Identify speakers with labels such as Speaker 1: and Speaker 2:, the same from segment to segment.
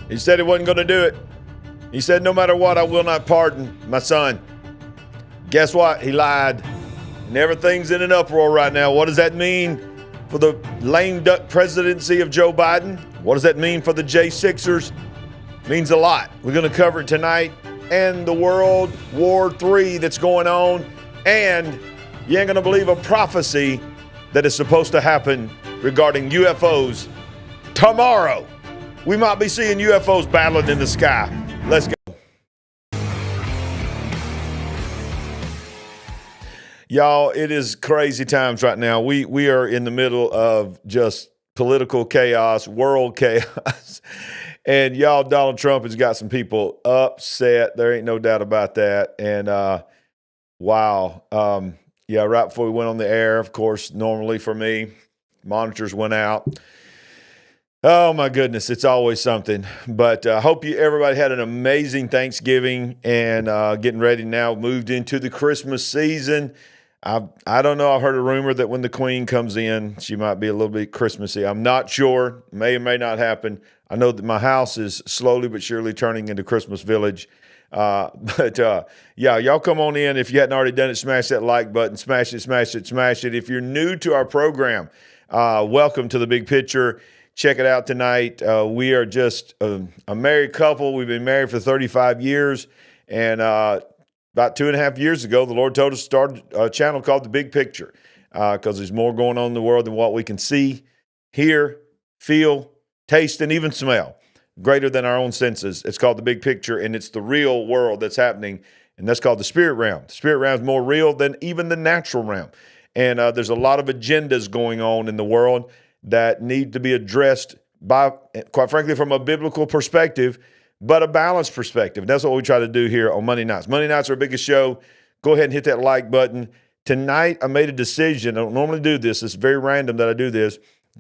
Speaker 1: He said he wasn't going to do it. He said, no matter what, I will not pardon my son. Guess what? He lied. And everything's in an uproar right now. What does that mean for the lame duck presidency of Joe Biden? What does that mean for the J6ers? It means a lot. We're going to cover it tonight. And the World War III that's going on. And you ain't going to believe a prophecy that is supposed to happen regarding UFOs tomorrow. We might be seeing UFOs battling in the sky. Let's go. Y'all, it is crazy times right now. We are in the middle of just political chaos, world chaos. And y'all, Donald Trump has got some people upset. There ain't no doubt about that. And wow. Yeah, right before we went on the air, of course, normally for me, monitors went out. Oh, my goodness. It's always something. But I hope everybody had an amazing Thanksgiving and getting ready now, moved into the Christmas season. I don't know. I've heard a rumor that when the Queen comes in, she might be a little bit Christmassy. I'm not sure. May or may not happen. I know that my house is slowly but surely turning into Christmas Village. Yeah, y'all come on in. If you hadn't already done it, smash that like button. Smash it, smash it, smash it. If you're new to our program, welcome to The Big Picture. Check it out tonight. We are just a married couple. We've been married for 35 years. And about 2.5 years ago, the Lord told us to start a channel called The Big Picture because there's more going on in the world than what we can see, hear, feel, taste, and even smell. Greater than our own senses. It's called The Big Picture, and it's the real world that's happening, and that's called the spirit realm. The spirit realm is more real than even the natural realm. And there's a lot of agendas going on in the world that need to be addressed by, quite frankly, from a biblical perspective, but a balanced perspective. And that's what we try to do here on Monday nights. Monday nights are our biggest show. Go ahead and hit that like button. Tonight, I made a decision. I don't normally do this. It's very random that I do this.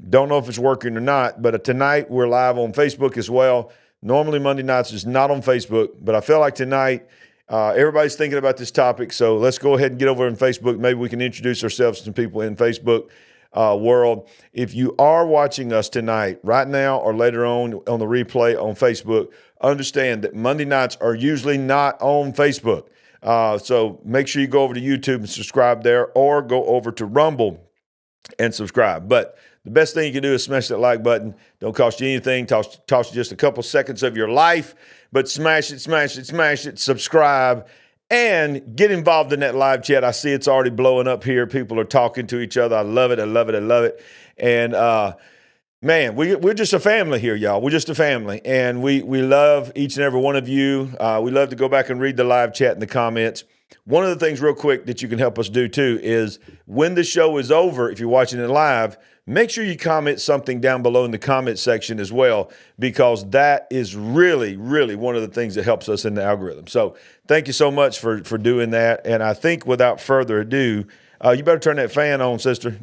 Speaker 1: Don't know if it's working or not, but tonight we're live on Facebook as well. Normally Monday nights is not on Facebook, but I feel like tonight everybody's thinking about this topic, so let's go ahead and get over on Facebook. Maybe we can introduce ourselves to some people in Facebook world. If you are watching us tonight, right now or later on the replay on Facebook, understand that Monday nights are usually not on Facebook. So make sure you go over to YouTube and subscribe there, or go over to Rumble and subscribe. But the best thing you can do is smash that like button. Don't cost you anything. Cost you just a couple seconds of your life. But smash it, smash it, smash it. Subscribe and get involved in that live chat. I see it's already blowing up here. People are talking to each other. I love it. I love it. I love it. And man, we're just a family here, y'all. We're just a family. And we love each and every one of you. We love to go back and read the live chat in the comments. One of the things real quick that you can help us do too is when the show is over, if you're watching it live, make sure you comment something down below in the comment section as well, because that is really, really one of the things that helps us in the algorithm. So thank you so much for doing that. And I think without further ado, you better turn that fan on, sister.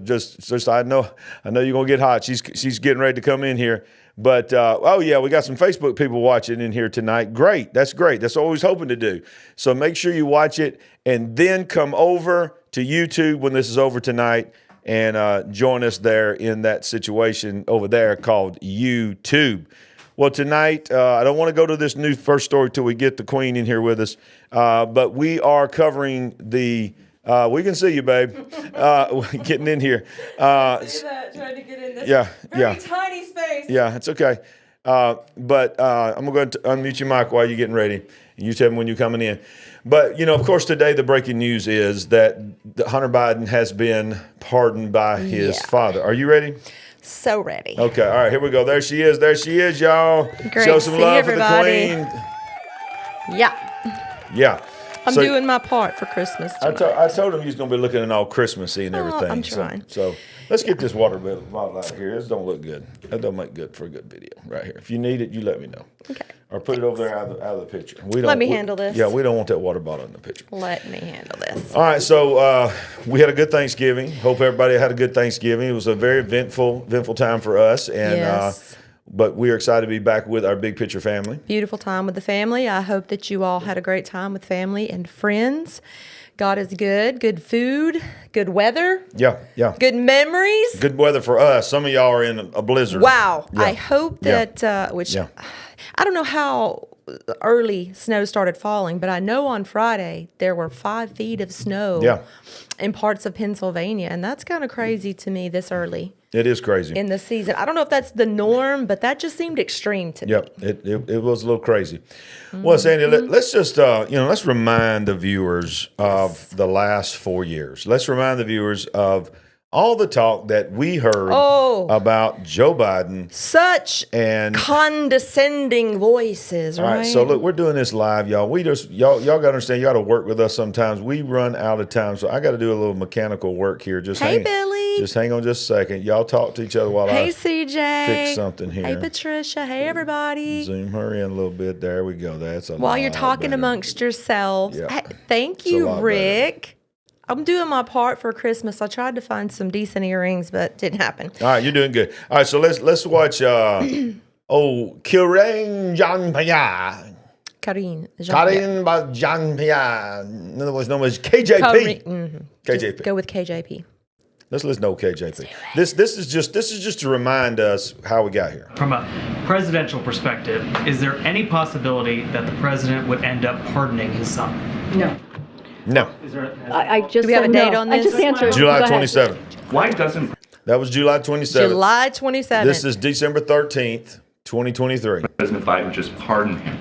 Speaker 1: Sister, I know you're going to get hot. She's getting ready to come in here. But, oh, yeah, we got some Facebook people watching in here tonight. Great. That's great. That's what I was hoping to do. So make sure you watch it and then come over to YouTube when this is over tonight and join us there in that situation over there called YouTube. Well, tonight, I don't want to go to this new first story till we get the Queen in here with us, but we are covering the... we can see you, babe. Getting in here.
Speaker 2: See that? Trying to get in this very tiny space.
Speaker 1: Yeah, it's okay. But I'm going to unmute your mic while you're getting ready. You tell me when you're coming in. But, you know, of course, today the breaking news is that Hunter Biden has been pardoned by his father. Are you ready?
Speaker 2: So ready.
Speaker 1: Okay, all right, here we go. There she is. There she is, y'all.
Speaker 2: Great.
Speaker 1: Show some love for the Queen.
Speaker 2: Yeah.
Speaker 1: Yeah.
Speaker 2: I'm doing my part for Christmas tonight.
Speaker 1: I told him he was going to be looking all Christmassy and everything.
Speaker 2: I'm trying.
Speaker 1: So let's get this water bottle out of here. This don't look good. That don't make good for a good video right here. If you need it, you let me know.
Speaker 2: Okay.
Speaker 1: Or put it over there out of the picture.
Speaker 2: Let me handle this.
Speaker 1: Yeah, we don't want that water bottle in the picture.
Speaker 2: Let me handle this.
Speaker 1: All right, so we had a good Thanksgiving. Hope everybody had a good Thanksgiving. It was a very eventful time for us. And
Speaker 2: yes.
Speaker 1: But we are excited to be back with our Big Picture family.
Speaker 2: Beautiful time with the family. I hope that you all had a great time with family and friends. God is good. Good food. Good weather.
Speaker 1: Yeah.
Speaker 2: Good memories.
Speaker 1: Good weather for us. Some of y'all are in a blizzard.
Speaker 2: Wow.
Speaker 1: Yeah.
Speaker 2: I hope that, I don't know how early snow started falling, but I know on Friday there were 5 feet of snow in parts of Pennsylvania, and that's kind of crazy to me this early.
Speaker 1: It is crazy.
Speaker 2: In the season. I don't know if that's the norm, but that just seemed extreme to me.
Speaker 1: Yep, it was a little crazy. Well, Sandy, let's just, let's remind the viewers of the last 4 years. Let's remind the viewers of all the talk that we heard about Joe Biden.
Speaker 2: Such condescending voices, right?
Speaker 1: All right, so look, we're doing this live, y'all. Y'all got to understand, you got to work with us sometimes. We run out of time, so I got to do a little mechanical work here.
Speaker 2: Billy.
Speaker 1: Just hang on just a second. Y'all talk to each other while I
Speaker 2: CJ.
Speaker 1: fix something here.
Speaker 2: Hey, Patricia. Hey, everybody.
Speaker 1: Zoom her in a little bit. There we go. That's a
Speaker 2: While you're talking amongst yourselves.
Speaker 1: Yeah.
Speaker 2: Hey, thank you, Rick. I'm doing my part for Christmas. I tried to find some decent earrings, but didn't happen.
Speaker 1: All right, you're doing good. All right, so let's watch Karine Jean-Pierre.
Speaker 2: Karine
Speaker 1: Jean-Pierre. In other words, known as KJP. KJP.
Speaker 2: Just go with KJP.
Speaker 1: Let's listen to KJP. This is just to remind us how we got here.
Speaker 3: From a presidential perspective, is there any possibility that the president would end up pardoning his son?
Speaker 1: No.
Speaker 4: I just
Speaker 2: Do we have a date on this?
Speaker 4: I just answered.
Speaker 1: July 27th.
Speaker 3: Why doesn't
Speaker 1: That was July 27th.
Speaker 2: July 27th.
Speaker 1: This is December 13th, 2023.
Speaker 5: President Biden just pardon him?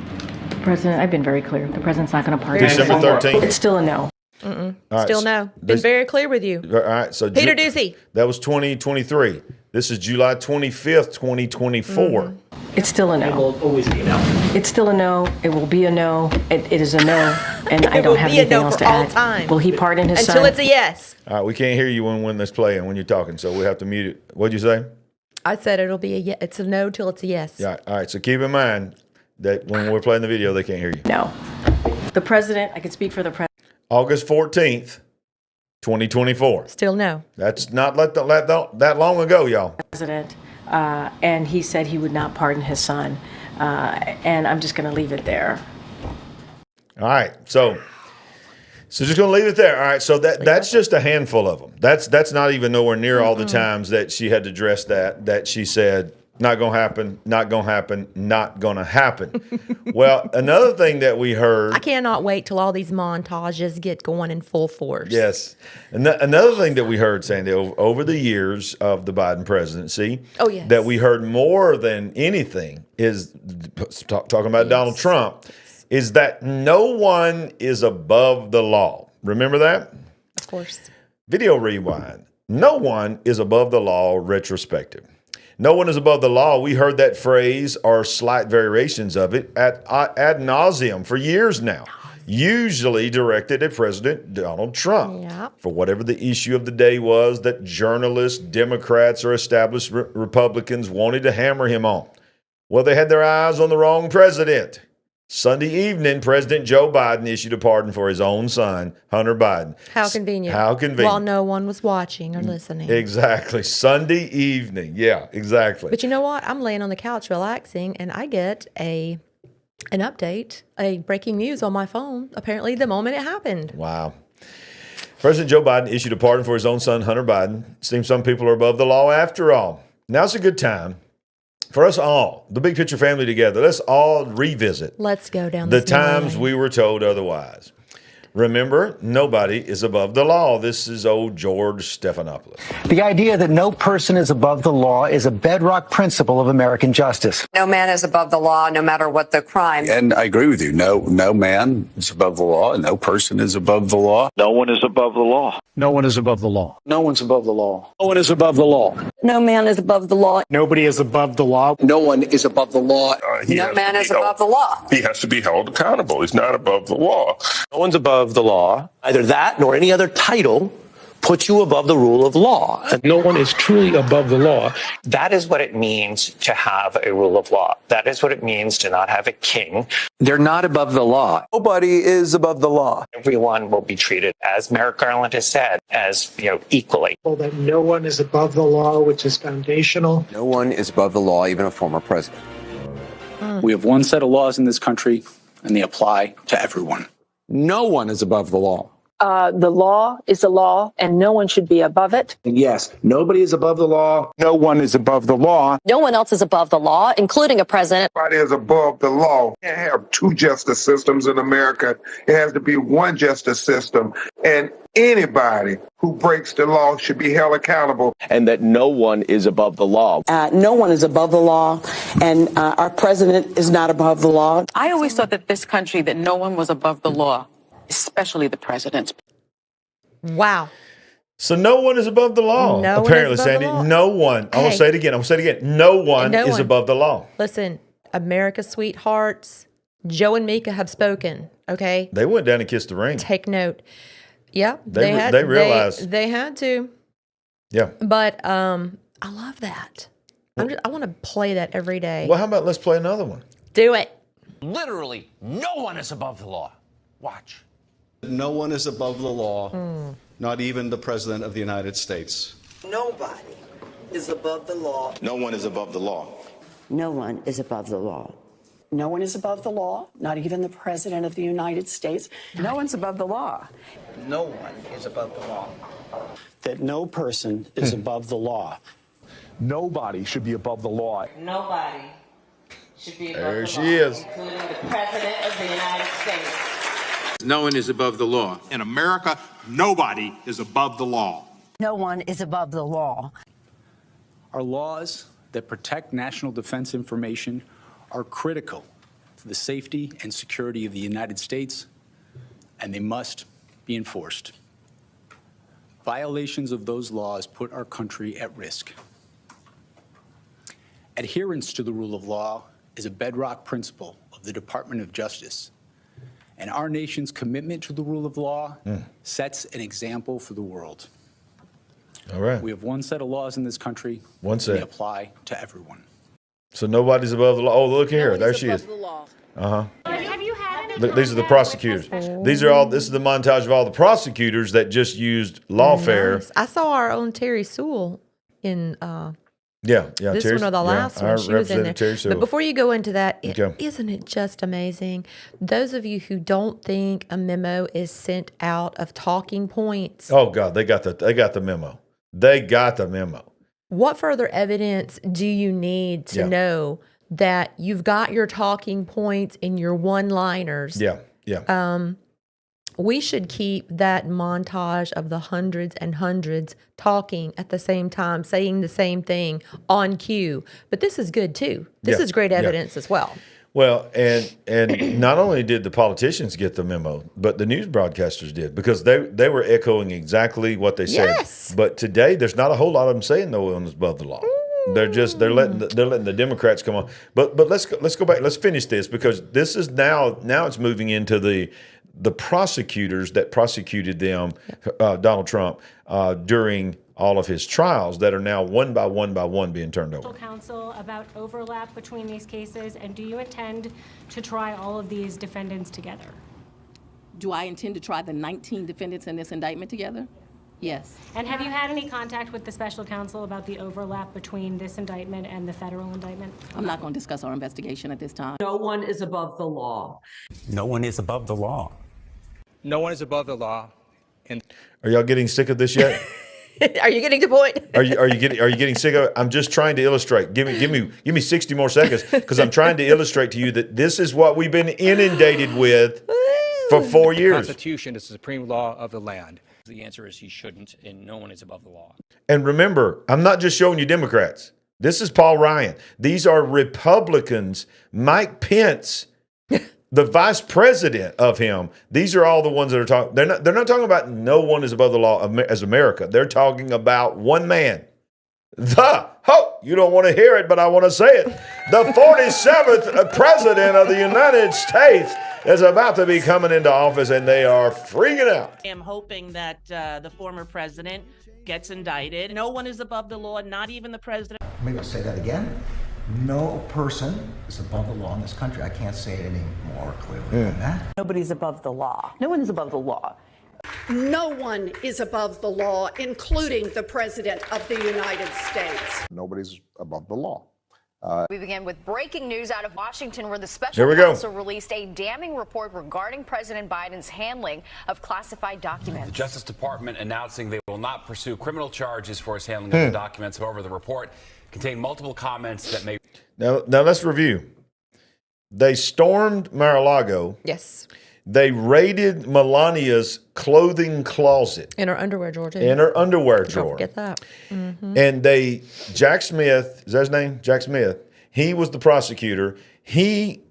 Speaker 4: President, I've been very clear. The president's not going to pardon.
Speaker 1: December 13th.
Speaker 4: It's still a no.
Speaker 1: All right,
Speaker 2: Still no. Been very clear with you.
Speaker 1: All right, so
Speaker 2: Peter Ducey.
Speaker 1: That was 2023. This is July 25th, 2024.
Speaker 4: It's still a no.
Speaker 3: it will always be a no?
Speaker 4: It's still a no. It will be a no. It is a no, and I don't have anything else to add.
Speaker 2: Time.
Speaker 4: Will he pardon his son?
Speaker 2: Until it's a yes.
Speaker 1: All right, we can't hear you when this playing when you're talking, so we have to mute it. What'd you say?
Speaker 2: I said it'll be a yes. It's a no till it's a yes.
Speaker 1: Yeah. All right. So keep in mind that when we're playing the video, they can't hear you.
Speaker 4: No. The president. I could speak for the president.
Speaker 1: August 14th, 2024.
Speaker 2: Still no.
Speaker 1: That's not that long ago, y'all.
Speaker 4: President, and he said he would not pardon his son, and I'm just going to leave it there.
Speaker 1: All right. So just going to leave it there. All right. So that's just a handful of them. That's not even nowhere near all the times that she had to address that she said, not going to happen, not going to happen, not going to happen. Well, another thing that we heard.
Speaker 2: I cannot wait till all these montages get going in full force.
Speaker 1: Yes. Another thing that we heard, Sandy, over the years of the Biden presidency, that we heard more than anything is talking about Donald Trump, is that no one is above the law. Remember that?
Speaker 2: Of course. Video
Speaker 1: rewind. No one is above the law retrospective. No one is above the law. We heard that phrase or slight variations of it ad nauseum for years now, usually directed at President Donald Trump for whatever the issue of the day was that journalists, Democrats, or established Republicans wanted to hammer him on. Well, they had their eyes on the wrong president. Sunday evening, President Joe Biden issued a pardon for his own son, Hunter Biden.
Speaker 2: How convenient.
Speaker 1: How convenient.
Speaker 2: While no one was watching or listening.
Speaker 1: Exactly. Sunday evening. Yeah, exactly.
Speaker 2: But you know what? I'm laying on the couch relaxing, and I get an update, a breaking news on my phone, apparently the moment it happened.
Speaker 1: Wow. President Joe Biden issued a pardon for his own son, Hunter Biden. Seems some people are above the law after all. Now's a good time for us all, the Big Picture family together. Let's all revisit.
Speaker 2: Let's go down
Speaker 1: the times we were told otherwise. Remember, nobody is above the law. This is old George Stephanopoulos.
Speaker 6: The idea that no person is above the law is a bedrock principle of American justice.
Speaker 7: No man is above the law, no matter what the crime.
Speaker 8: And I agree with you. No man is above the law, and no person is above the law.
Speaker 9: No one is above the law.
Speaker 6: No one is above the law.
Speaker 8: No one's above the law.
Speaker 6: No one is above the law.
Speaker 7: No man is above the law.
Speaker 6: Nobody is above the law.
Speaker 8: No one is above the law.
Speaker 7: No man is above the law.
Speaker 5: He has to be held accountable. He's not above the law.
Speaker 9: No one's above the law. Either that nor any other title puts you above the rule of law.
Speaker 10: No one is truly above the law.
Speaker 11: That is what it means to have a rule of law. That is what it means to not have a king.
Speaker 8: They're not above the law. Nobody is above the law.
Speaker 11: Everyone will be treated, as Merrick Garland has said, as equally.
Speaker 10: Well, that no one is above the law, which is foundational.
Speaker 8: No one is above the law, even a former president.
Speaker 12: We have one set of laws in this country, and they apply to everyone.
Speaker 8: No one is above the law.
Speaker 4: The law is the law, and no one should be above it.
Speaker 6: Yes, nobody is above the law. No one is above the law.
Speaker 7: No one else is above the law, including a president.
Speaker 5: Nobody is above the law. You can't have two justice systems in America. It has to be one justice system. And anybody who breaks the law should be held accountable.
Speaker 9: And that no one is above the law.
Speaker 13: No one is above the law, and our president is not above the law. I always thought that this country, that no one was above the law, especially the president.
Speaker 2: Wow.
Speaker 1: So no one is above the law.
Speaker 2: No
Speaker 1: apparently,
Speaker 2: one is above
Speaker 1: Sandy.
Speaker 2: the law.
Speaker 1: No one. I'm going to say it again. No one is above the law.
Speaker 2: Listen, America's sweethearts, Joe and Mika have spoken, okay?
Speaker 1: They went down and kissed the ring.
Speaker 2: Take note. Yeah.
Speaker 1: They realized.
Speaker 2: They had to.
Speaker 1: Yeah.
Speaker 2: But I love that. I want to play that every day.
Speaker 1: Well, how about let's play another one?
Speaker 2: Do it.
Speaker 9: Literally, no one is above the law. Watch.
Speaker 14: No one is above the law, not even the President of the United States.
Speaker 13: Nobody is above the law.
Speaker 14: No one is above the law.
Speaker 13: No one is above the law. No one is above the law, not even the President of the United States. No one's above the law.
Speaker 12: No one is above the law.
Speaker 6: That no person is above the law.
Speaker 14: Nobody should be above the law.
Speaker 13: Nobody should be above
Speaker 1: There she is.
Speaker 13: including the President of the United States.
Speaker 15: No one is above the law. In America, nobody is above the law.
Speaker 13: No one is above the law.
Speaker 12: Our laws that protect national defense information are critical for the safety and security of the United States, and they must be enforced. Violations of those laws put our country at risk. Adherence to the rule of law is a bedrock principle of the Department of Justice, and our nation's commitment to the rule of law sets an example for the world.
Speaker 1: All right.
Speaker 12: We have one set of laws in this country.
Speaker 1: One set.
Speaker 12: They apply to everyone.
Speaker 1: So nobody's above the law. Oh, look here. There she is.
Speaker 16: Have you had any
Speaker 1: Look, these are the prosecutors. This is the montage of all the prosecutors that just used lawfare.
Speaker 2: Nice. I saw our own Terry Sewell in
Speaker 1: Yeah.
Speaker 2: this one or the last one. She was in there. But before you go into that, isn't it just amazing? Those of you who don't think a memo is sent out of talking points.
Speaker 1: Oh God, they got the memo. They got the memo.
Speaker 2: What further evidence do you need to know that you've got your talking points and your one-liners?
Speaker 1: Yeah.
Speaker 2: We should keep that montage of the hundreds and hundreds talking at the same time, saying the same thing on cue. But this is good too. This is great evidence as well.
Speaker 1: Well, and not only did the politicians get the memo, but the news broadcasters did, because they were echoing exactly what they said.
Speaker 2: Yes.
Speaker 1: But today there's not a whole lot of them saying no one is above the law. They're letting the Democrats come on. But let's go back. Let's finish this, because this is now it's moving into the prosecutors that prosecuted them, Donald Trump, during all of his trials, that are now one by one being turned over.
Speaker 16: Counsel about overlap between these cases, and do you intend to try all of these defendants together?
Speaker 17: Do I intend to try the 19 defendants in this indictment together? Yes.
Speaker 16: And have you had any contact with the special counsel about the overlap between this indictment and the federal indictment?
Speaker 17: I'm not going to discuss our investigation at this time.
Speaker 13: No one is above the law.
Speaker 18: No one is above the law.
Speaker 19: No one is above the law.
Speaker 1: Are y'all getting sick of this yet?
Speaker 2: Are you getting the point?
Speaker 1: Are you getting sick of it? I'm just trying to illustrate. Give me 60 more seconds, because I'm trying to illustrate to you that this is what we've been inundated with for 4 years.
Speaker 19: The Constitution is the supreme law of the land.
Speaker 20: The answer is he shouldn't, and no one is above the law.
Speaker 1: And remember, I'm not just showing you Democrats. This is Paul Ryan. These are Republicans. Mike Pence, the vice president of him. These are all the ones that are talking. They're not talking about no one is above the law as America. They're talking about one man. You don't want to hear it, but I want to say it. The 47th president of the United States is about to be coming into office, and they are freaking out.
Speaker 21: I am hoping that the former president gets indicted. No one is above the law, not even the president.
Speaker 22: Maybe I'll say that again. No person is above the law in this country. I can't say it any more clearly than that.
Speaker 13: Nobody's above the law. No one is above the law.
Speaker 23: No one is above the law, including the President of the United States.
Speaker 24: Nobody's above the law.
Speaker 3: We begin with breaking news out of Washington, where the
Speaker 1: Here
Speaker 3: special
Speaker 1: we go.
Speaker 3: counsel released a damning report regarding President Biden's handling of classified documents.
Speaker 10: The Justice Department announcing they will not pursue criminal charges for his handling of the documents. However, the report contained multiple comments that may...
Speaker 1: Now let's review. They stormed Mar-a-Lago.
Speaker 2: Yes.
Speaker 1: They raided Melania's clothing closet.
Speaker 2: In her underwear drawer, too.
Speaker 1: In her underwear drawer.
Speaker 2: Don't forget that. Mm-hmm.
Speaker 1: And Jack Smith, is that his name? Jack Smith. He was the prosecutor. He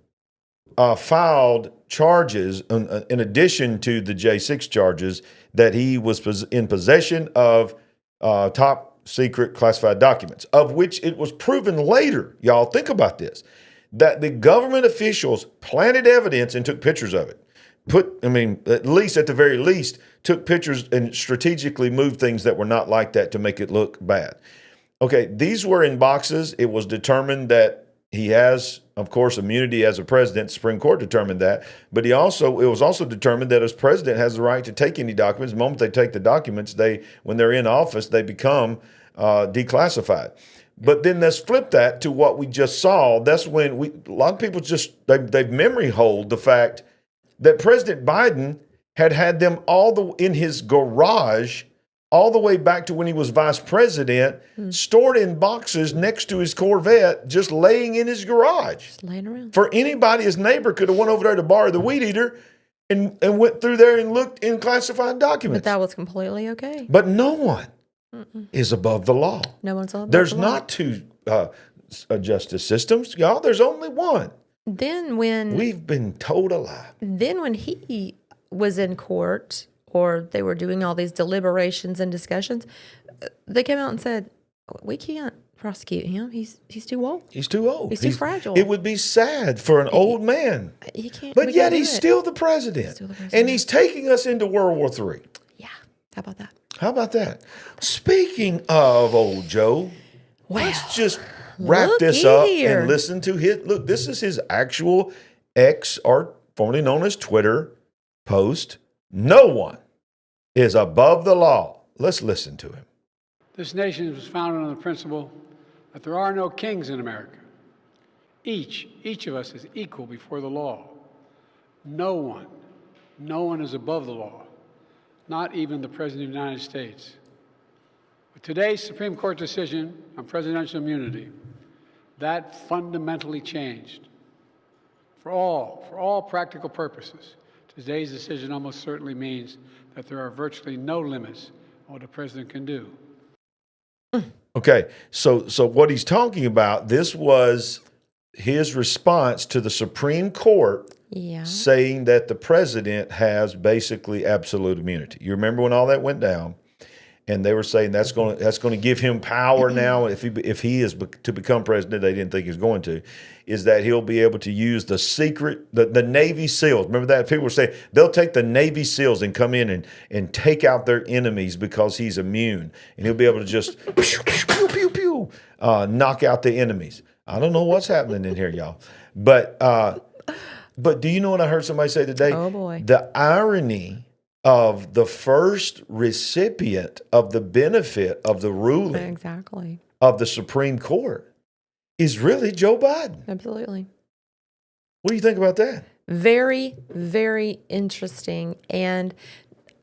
Speaker 1: filed charges in addition to the J6 charges that he was in possession of top secret classified documents, of which it was proven later, y'all think about this, that the government officials planted evidence and took pictures of it. At the very least, took pictures and strategically moved things that were not like that to make it look bad. Okay, these were in boxes. It was determined that he has, of course, immunity as a president. The Supreme Court determined that. But it was also determined that as president has the right to take any documents. The moment they take the documents, when they're in office, they become declassified. But then let's flip that to what we just saw. That's when a lot of people they've memory hold the fact that President Biden had them in his garage all the way back to when he was vice president, stored in boxes next to his Corvette, just laying in his garage.
Speaker 2: Just laying around.
Speaker 1: For anybody, his neighbor could have went over there to borrow the weed eater and went through there and looked in classified documents.
Speaker 2: But that was completely okay.
Speaker 1: But no one is above the law.
Speaker 2: No one's above
Speaker 1: There's
Speaker 2: the law.
Speaker 1: not two justice systems, y'all. There's only one.
Speaker 2: Then when
Speaker 1: we've been told a lie.
Speaker 2: Then when he was in court or they were doing all these deliberations and discussions, they came out and said, we can't prosecute him. He's too old.
Speaker 1: He's too old.
Speaker 2: He's too fragile.
Speaker 1: It would be sad for an old man.
Speaker 2: He can't.
Speaker 1: But yet he's still the president. And he's taking us into World War III.
Speaker 2: Yeah. How about that?
Speaker 1: How about that? Speaking of old Joe, let's just wrap this up and listen to his. Look, this is his actual X, or formerly known as Twitter, post. No one is above the law. Let's listen to him.
Speaker 11: This nation was founded on the principle that there are no kings in America. Each of us is equal before the law. No one is above the law, not even the President of the United States. With today's Supreme Court decision on presidential immunity, that fundamentally changed. For all practical purposes, today's decision almost certainly means that there are virtually no limits on what a president can do.
Speaker 1: Okay, so what he's talking about, this was his response to the Supreme Court saying that the president has basically absolute immunity. You remember when all that went down? And they were saying that's going to give him power now. If he is to become president, they didn't think he was going to, is that he'll be able to use the Navy SEALs. Remember that? People were saying they'll take the Navy SEALs and come in and take out their enemies because he's immune. And he'll be able to just pew, pew, pew, pew, knock out the enemies. I don't know what's happening in here, y'all. But do you know what I heard somebody say today?
Speaker 2: Oh, boy.
Speaker 1: The irony of the first recipient of the benefit of the ruling of the Supreme Court is really Joe Biden.
Speaker 2: Absolutely.
Speaker 1: What do you think about that?
Speaker 2: Very, very interesting. And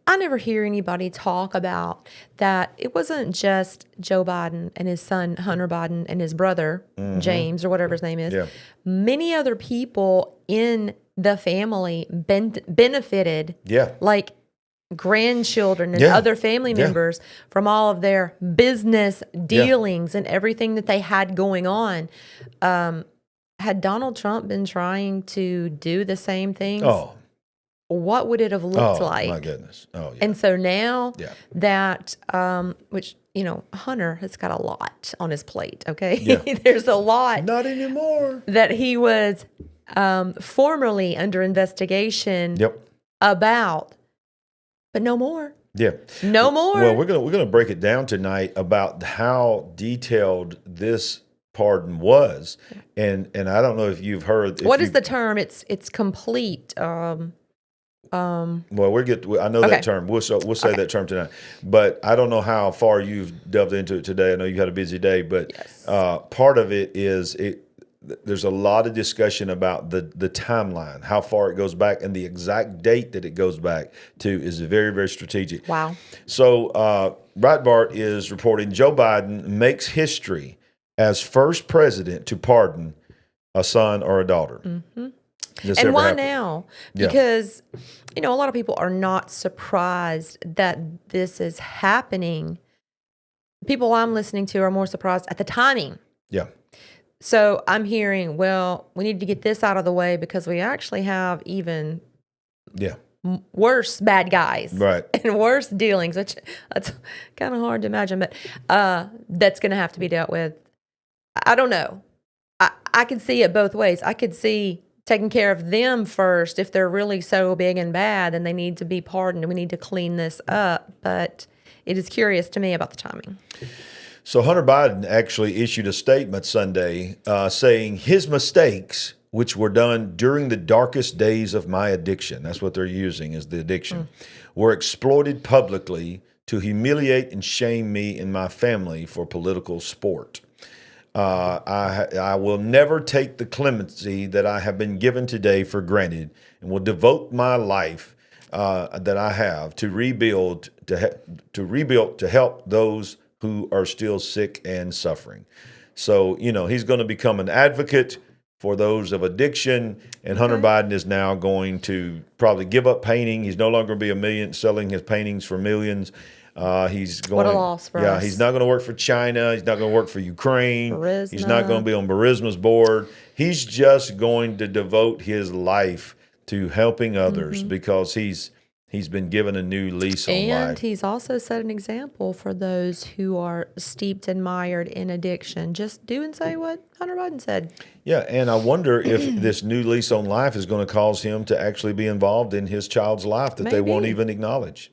Speaker 2: I never hear anybody talk about that. It wasn't just Joe Biden and his son, Hunter Biden, and his brother, James, or whatever his name is.
Speaker 1: Yeah.
Speaker 2: Many other people in the family benefited, like grandchildren and other family members, from all of their business dealings and everything that they had going on. Had Donald Trump been trying to do the same things? What would it have looked like?
Speaker 1: Oh, my goodness. Oh, yeah.
Speaker 2: And so now that, which, Hunter has got a lot on his plate, okay?
Speaker 1: Yeah.
Speaker 2: There's a lot.
Speaker 1: Not anymore.
Speaker 2: That he was formerly under investigation about, but no more.
Speaker 1: Yeah.
Speaker 2: No more.
Speaker 1: Well, we're gonna break it down tonight about how detailed this pardon was, and I don't know if you've heard.
Speaker 2: What is the term? It's complete.
Speaker 1: Well, I know that term. We'll say that term tonight. But I don't know how far you've delved into it today. I know you had a busy day, but part of it is there's a lot of discussion about the timeline, how far it goes back, and the exact date that it goes back to is very, very strategic.
Speaker 2: Wow.
Speaker 1: So Breitbart is reporting Joe Biden makes history as first president to pardon a son or a daughter.
Speaker 2: Mm-hmm. And why now? Because, a lot of people are not surprised that this is happening. People I'm listening to are more surprised at the timing.
Speaker 1: Yeah.
Speaker 2: So I'm hearing, well, we need to get this out of the way because we actually have even worse bad guys.
Speaker 1: Right.
Speaker 2: And worse dealings, which that's kind of hard to imagine, but that's going to have to be dealt with. I don't know. I could see it both ways. I could see taking care of them first. If they're really so big and bad and they need to be pardoned, we need to clean this up. But it is curious to me about the timing.
Speaker 1: So Hunter Biden actually issued a statement Sunday saying his mistakes, which were done during the darkest days of my addiction, that's what they're using as the addiction, were exploited publicly to humiliate and shame me and my family for political sport. I will never take the clemency that I have been given today for granted, and will devote my life that I have to rebuild to help those who are still sick and suffering. So he's going to become an advocate for those of addiction, and Hunter Biden is now going to probably give up painting. He's no longer going to be selling his paintings for millions. He's going.
Speaker 2: What a loss for us.
Speaker 1: He's not going to work for China. He's not going to work for Ukraine.
Speaker 2: Burisma.
Speaker 1: He's not going to be on Burisma's board. He's just going to devote his life to helping others because he's been given a new lease on life.
Speaker 2: And he's also set an example for those who are steeped and mired in addiction. Just do and say what Hunter Biden said.
Speaker 1: Yeah, and I wonder if this new lease on life is going to cause him to actually be involved in his child's life that they won't even acknowledge.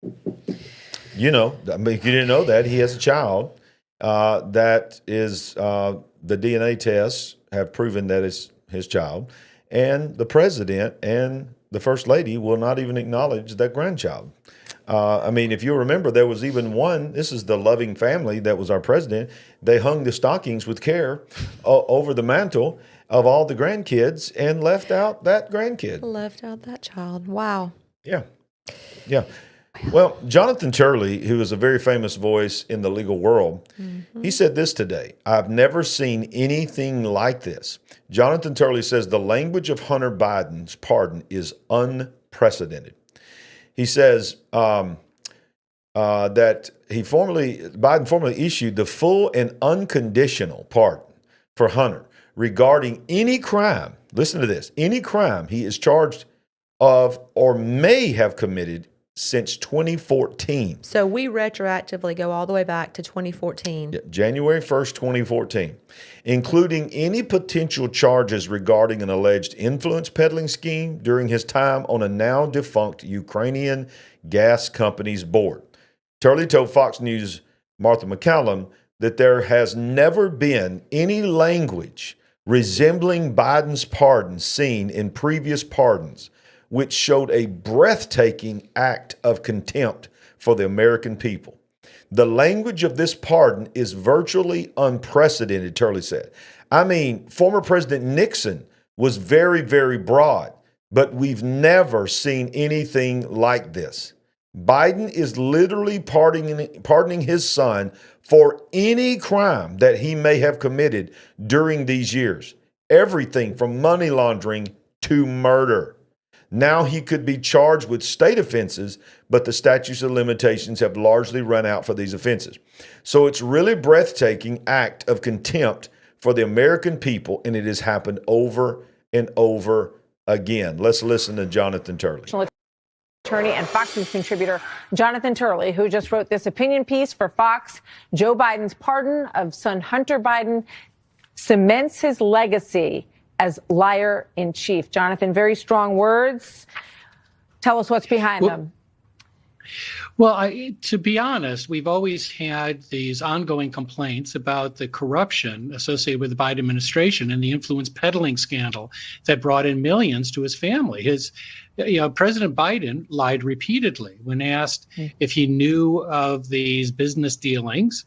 Speaker 1: If you didn't know that, he has a child that is the DNA tests have proven that it's his child, and the president and the first lady will not even acknowledge that grandchild. If you remember, there was even one, this is the loving family that was our president, they hung the stockings with care over the mantle of all the grandkids and left out that grandkid.
Speaker 2: Left out that child. Wow.
Speaker 1: Yeah. Well, Jonathan Turley, who is a very famous voice in the legal world, he said this today: I've never seen anything like this. Jonathan Turley says the language of Hunter Biden's pardon is unprecedented. He says that Biden formally issued the full and unconditional pardon for Hunter regarding any crime. Listen to this: any crime he is charged of or may have committed since 2014.
Speaker 2: So we retroactively go all the way back to 2014.
Speaker 1: January 1st, 2014, including any potential charges regarding an alleged influence peddling scheme during his time on a now defunct Ukrainian gas company's board. Turley told Fox News' Martha McCallum that there has never been any language resembling Biden's pardon seen in previous pardons, which showed a breathtaking act of contempt for the American people. The language of this pardon is virtually unprecedented, Turley said. Former President Nixon was very, very broad, but we've never seen anything like this. Biden is literally pardoning his son for any crime that he may have committed during these years. Everything from money laundering to murder. Now he could be charged with state offenses, but the statutes of limitations have largely run out for these offenses. So it's really breathtaking act of contempt for the American people, and it has happened over and over again. Let's listen to Jonathan Turley.
Speaker 4: Attorney and Fox News contributor Jonathan Turley, who just wrote this opinion piece for Fox. Joe Biden's pardon of son Hunter Biden cements his legacy as liar-in-chief. Jonathan, very strong words. Tell us what's behind them.
Speaker 5: Well, to be honest, we've always had these ongoing complaints about the corruption associated with the Biden administration and the influence peddling scandal that brought in millions to his family. President Biden lied repeatedly when asked if he knew of these business dealings.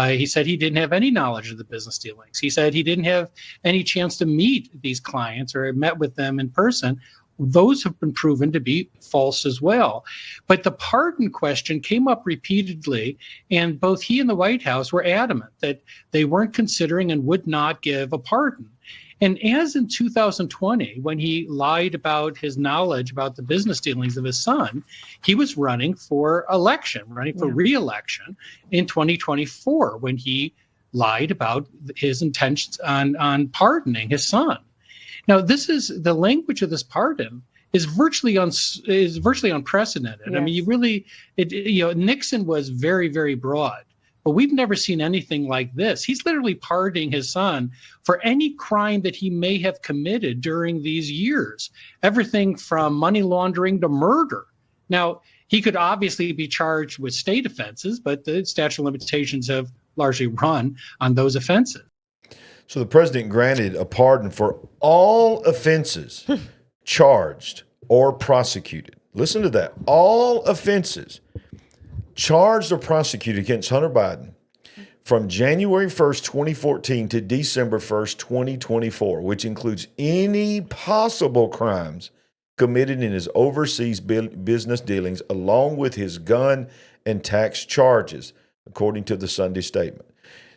Speaker 5: He said he didn't have any knowledge of the business dealings. He said he didn't have any chance to meet these clients or met with them in person. Those have been proven to be false as well. But the pardon question came up repeatedly, and both he and the White House were adamant that they weren't considering and would not give a pardon. And as in 2020, when he lied about his knowledge about the business dealings of his son, he was running for re-election in 2024 when he lied about his intentions on pardoning his son. Now, this is the language of this pardon is virtually unprecedented. Yes. I mean, Nixon was very, very broad, but we've never seen anything like this. He's literally pardoning his son for any crime that he may have committed during these years, everything from money laundering to murder. Now, he could obviously be charged with state offenses, but the statute of limitations have largely run on those offenses.
Speaker 1: So the president granted a pardon for all offenses charged or prosecuted. Listen to that. All offenses charged or prosecuted against Hunter Biden from January 1st, 2014 to December 1st, 2024, which includes any possible crimes committed in his overseas business dealings, along with his gun and tax charges, according to the Sunday statement.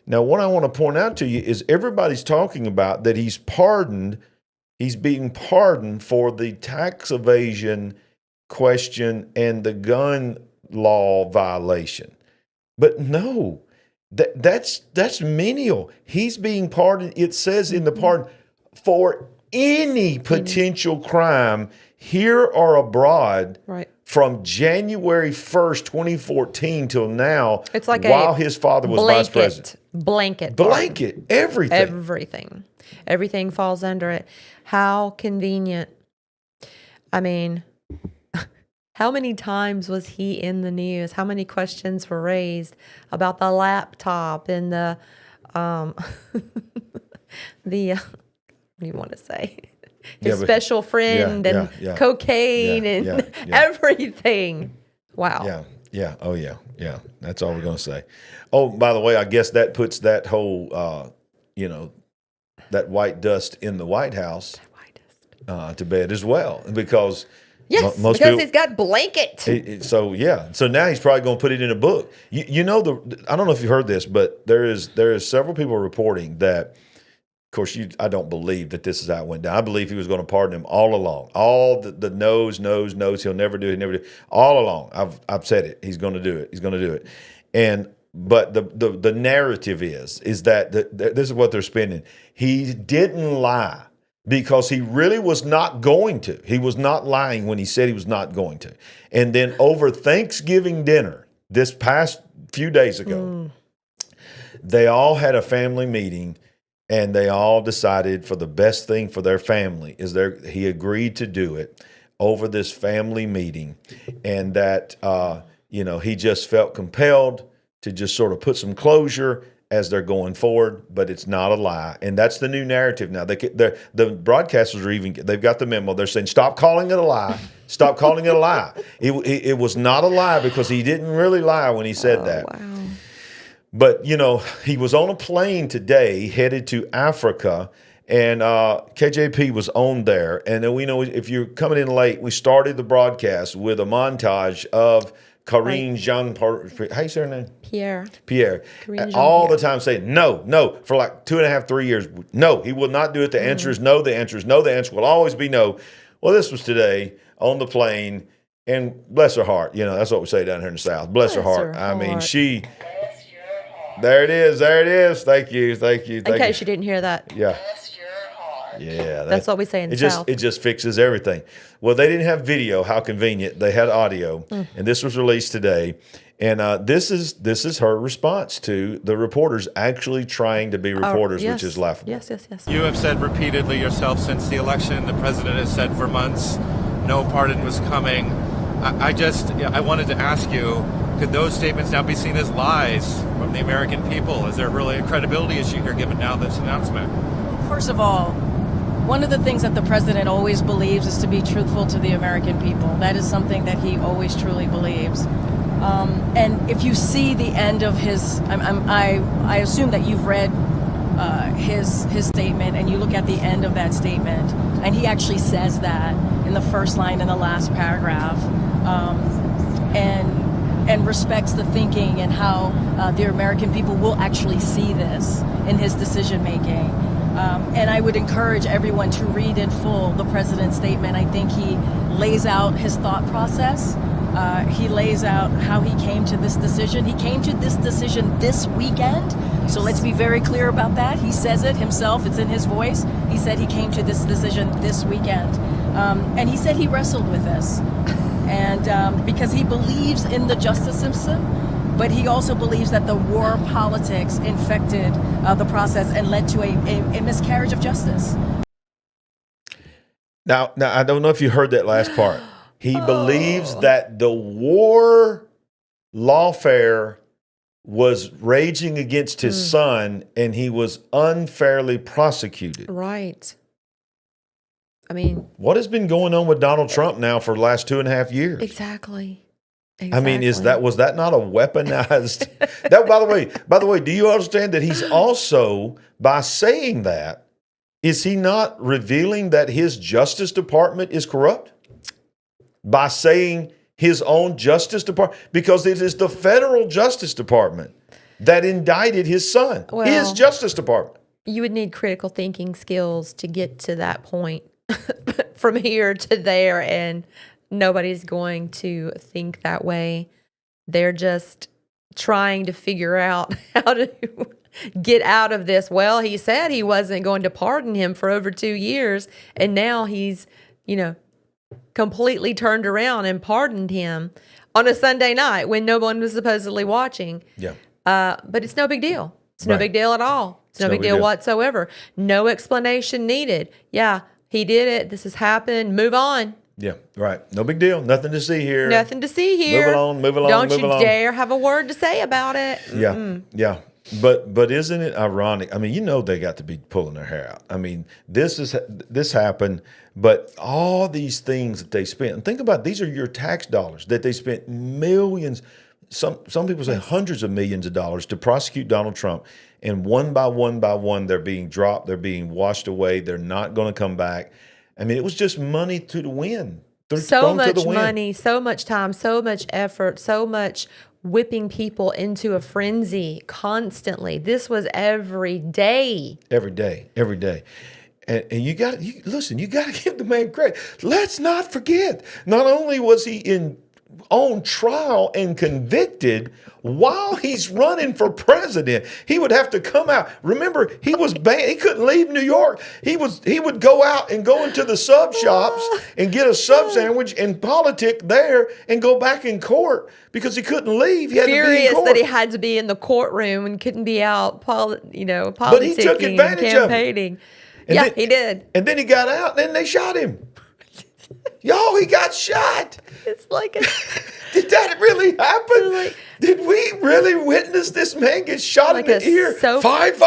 Speaker 1: Now, what I want to point out to you is everybody's talking about that he's pardoned. He's being pardoned for the tax evasion question and the gun law violation. But no, that's menial. He's being pardoned. It says in the pardon for any potential crime here or abroad. Right. From January 1st, 2014 till now, it's like while his father was vice president.
Speaker 2: Blanket.
Speaker 1: Everything.
Speaker 2: Everything falls under it. How convenient. I mean, how many times was he in the news? How many questions were raised about the laptop and the what do you want to say? His special friend and cocaine and everything. Wow.
Speaker 1: Yeah. Oh, yeah. Yeah. That's all we're going to say. Oh, by the way, I guess that puts that whole, that white dust in the White House to bed as well. Because
Speaker 2: most people, he's got blanket.
Speaker 1: So now he's probably going to put it in a book. I don't know if you heard this, but there is several people reporting that. Of course, I don't believe that this is how it went down. I believe he was going to pardon him all along. All the no's, he'll never do it, all along. I've said it. He's going to do it. He's going to do it. But the narrative is that this is what they're spinning. He didn't lie because he really was not going to. He was not lying when he said he was not going to. And then over Thanksgiving dinner this past few days ago, they all had a family meeting. And they all decided for the best thing for their family he agreed to do it over this family meeting. And that, he just felt compelled to just sort of put some closure as they're going forward, but it's not a lie. And that's the new narrative now. The broadcasters they've got the memo. They're saying, stop calling it a lie. Stop calling it a lie. It was not a lie because he didn't really lie when he said that. Wow. But, he was on a plane today headed to Africa, and KJP was on there. And then we know if you're coming in late, we started the broadcast with a montage of Karine Jean-Pierre. How you say her name? Pierre. All the time saying, no, for like 2.5, 3 years. No, he will not do it. The answer is no. The answer is no. The answer will always be no. Well, this was today on the plane, and bless her heart. That's what we say down here in the South. Bless her heart. I mean, she... There it is. Thank you.
Speaker 2: In case you didn't hear that.
Speaker 1: Yeah. Yeah.
Speaker 2: That's what we say in the South.
Speaker 1: It just fixes everything. Well, they didn't have video. How convenient. They had audio. And this was released today. And this is her response to the reporters actually trying to be reporters, which is laughable.
Speaker 2: Yes.
Speaker 7: You have said repeatedly yourself since the election, the president has said for months, no pardon was coming. I wanted to ask you, could those statements now be seen as lies from the American people? Is there really a credibility issue here given now this announcement?
Speaker 8: First of all, one of the things that the president always believes is to be truthful to the American people. That is something that he always truly believes. And if you see the end of his, I assume that you've read his statement, and you look at the end of that statement, and he actually says that in the first line in the last paragraph, and respects the thinking and how the American people will actually see this in his decision making. And I would encourage everyone to read in full the president's statement. I think he lays out his thought process. He lays out how he came to this decision. He came to this decision this weekend. So let's be very clear about that. He says it himself. It's in his voice. He said he came to this decision this weekend. And he said he wrestled with this. And because he believes in the justice system, but he also believes that the war politics infected the process and led to a miscarriage of justice.
Speaker 1: Now, I don't know if you heard that last part. He believes that the war lawfare was raging against his son, and he was unfairly prosecuted.
Speaker 2: Right. I mean,
Speaker 1: what has been going on with Donald Trump now for the last 2.5 years?
Speaker 2: Exactly.
Speaker 1: I mean, was that not a weaponized? That, by the way, do you understand that he's also, by saying that, is he not revealing that his Justice Department is corrupt? By saying his own Justice Department, because it is the federal Justice Department that indicted his son, his Justice Department.
Speaker 2: You would need critical thinking skills to get to that point from here to there, and nobody's going to think that way. They're just trying to figure out how to get out of this. Well, he said he wasn't going to pardon him for over 2 years, and now he's, completely turned around and pardoned him on a Sunday night when no one was supposedly watching.
Speaker 1: Yeah.
Speaker 2: But it's no big deal. It's no big deal at all. It's no big deal whatsoever. No explanation needed. Yeah, he did it. This has happened. Move on.
Speaker 1: Yeah, right. No big deal. Nothing to see here.
Speaker 2: Nothing to see here.
Speaker 1: Move along.
Speaker 2: Don't you dare have a word to say about it.
Speaker 1: Yeah, yeah. But isn't it ironic? I mean, they got to be pulling their hair out. I mean, this happened, but all these things that they spent, and think about it, these are your tax dollars that they spent millions, some people say hundreds of millions of dollars to prosecute Donald Trump, and one by one they're being dropped, they're being washed away, they're not going to come back. I mean, it was just money to the wind.
Speaker 2: So much money, so much time, so much effort, so much whipping people into a frenzy constantly. This was every day.
Speaker 1: Every day. And you got to give the man credit. Let's not forget, not only was he on trial and convicted, while he's running for president, he would have to come out. Remember, he was banned. He couldn't leave New York. He would go out and go into the sub shops and get a sub sandwich and politic there and go back in court because he couldn't leave. He had to be in court.
Speaker 2: That he had to be in the courtroom and couldn't be out, politicking
Speaker 1: but he took advantage
Speaker 2: and campaigning. He did.
Speaker 1: And then he got out, and then they shot him. Yo, he got shot.
Speaker 2: It's like
Speaker 1: did that really happen? Did we really witness this man get shot in the ear? Five.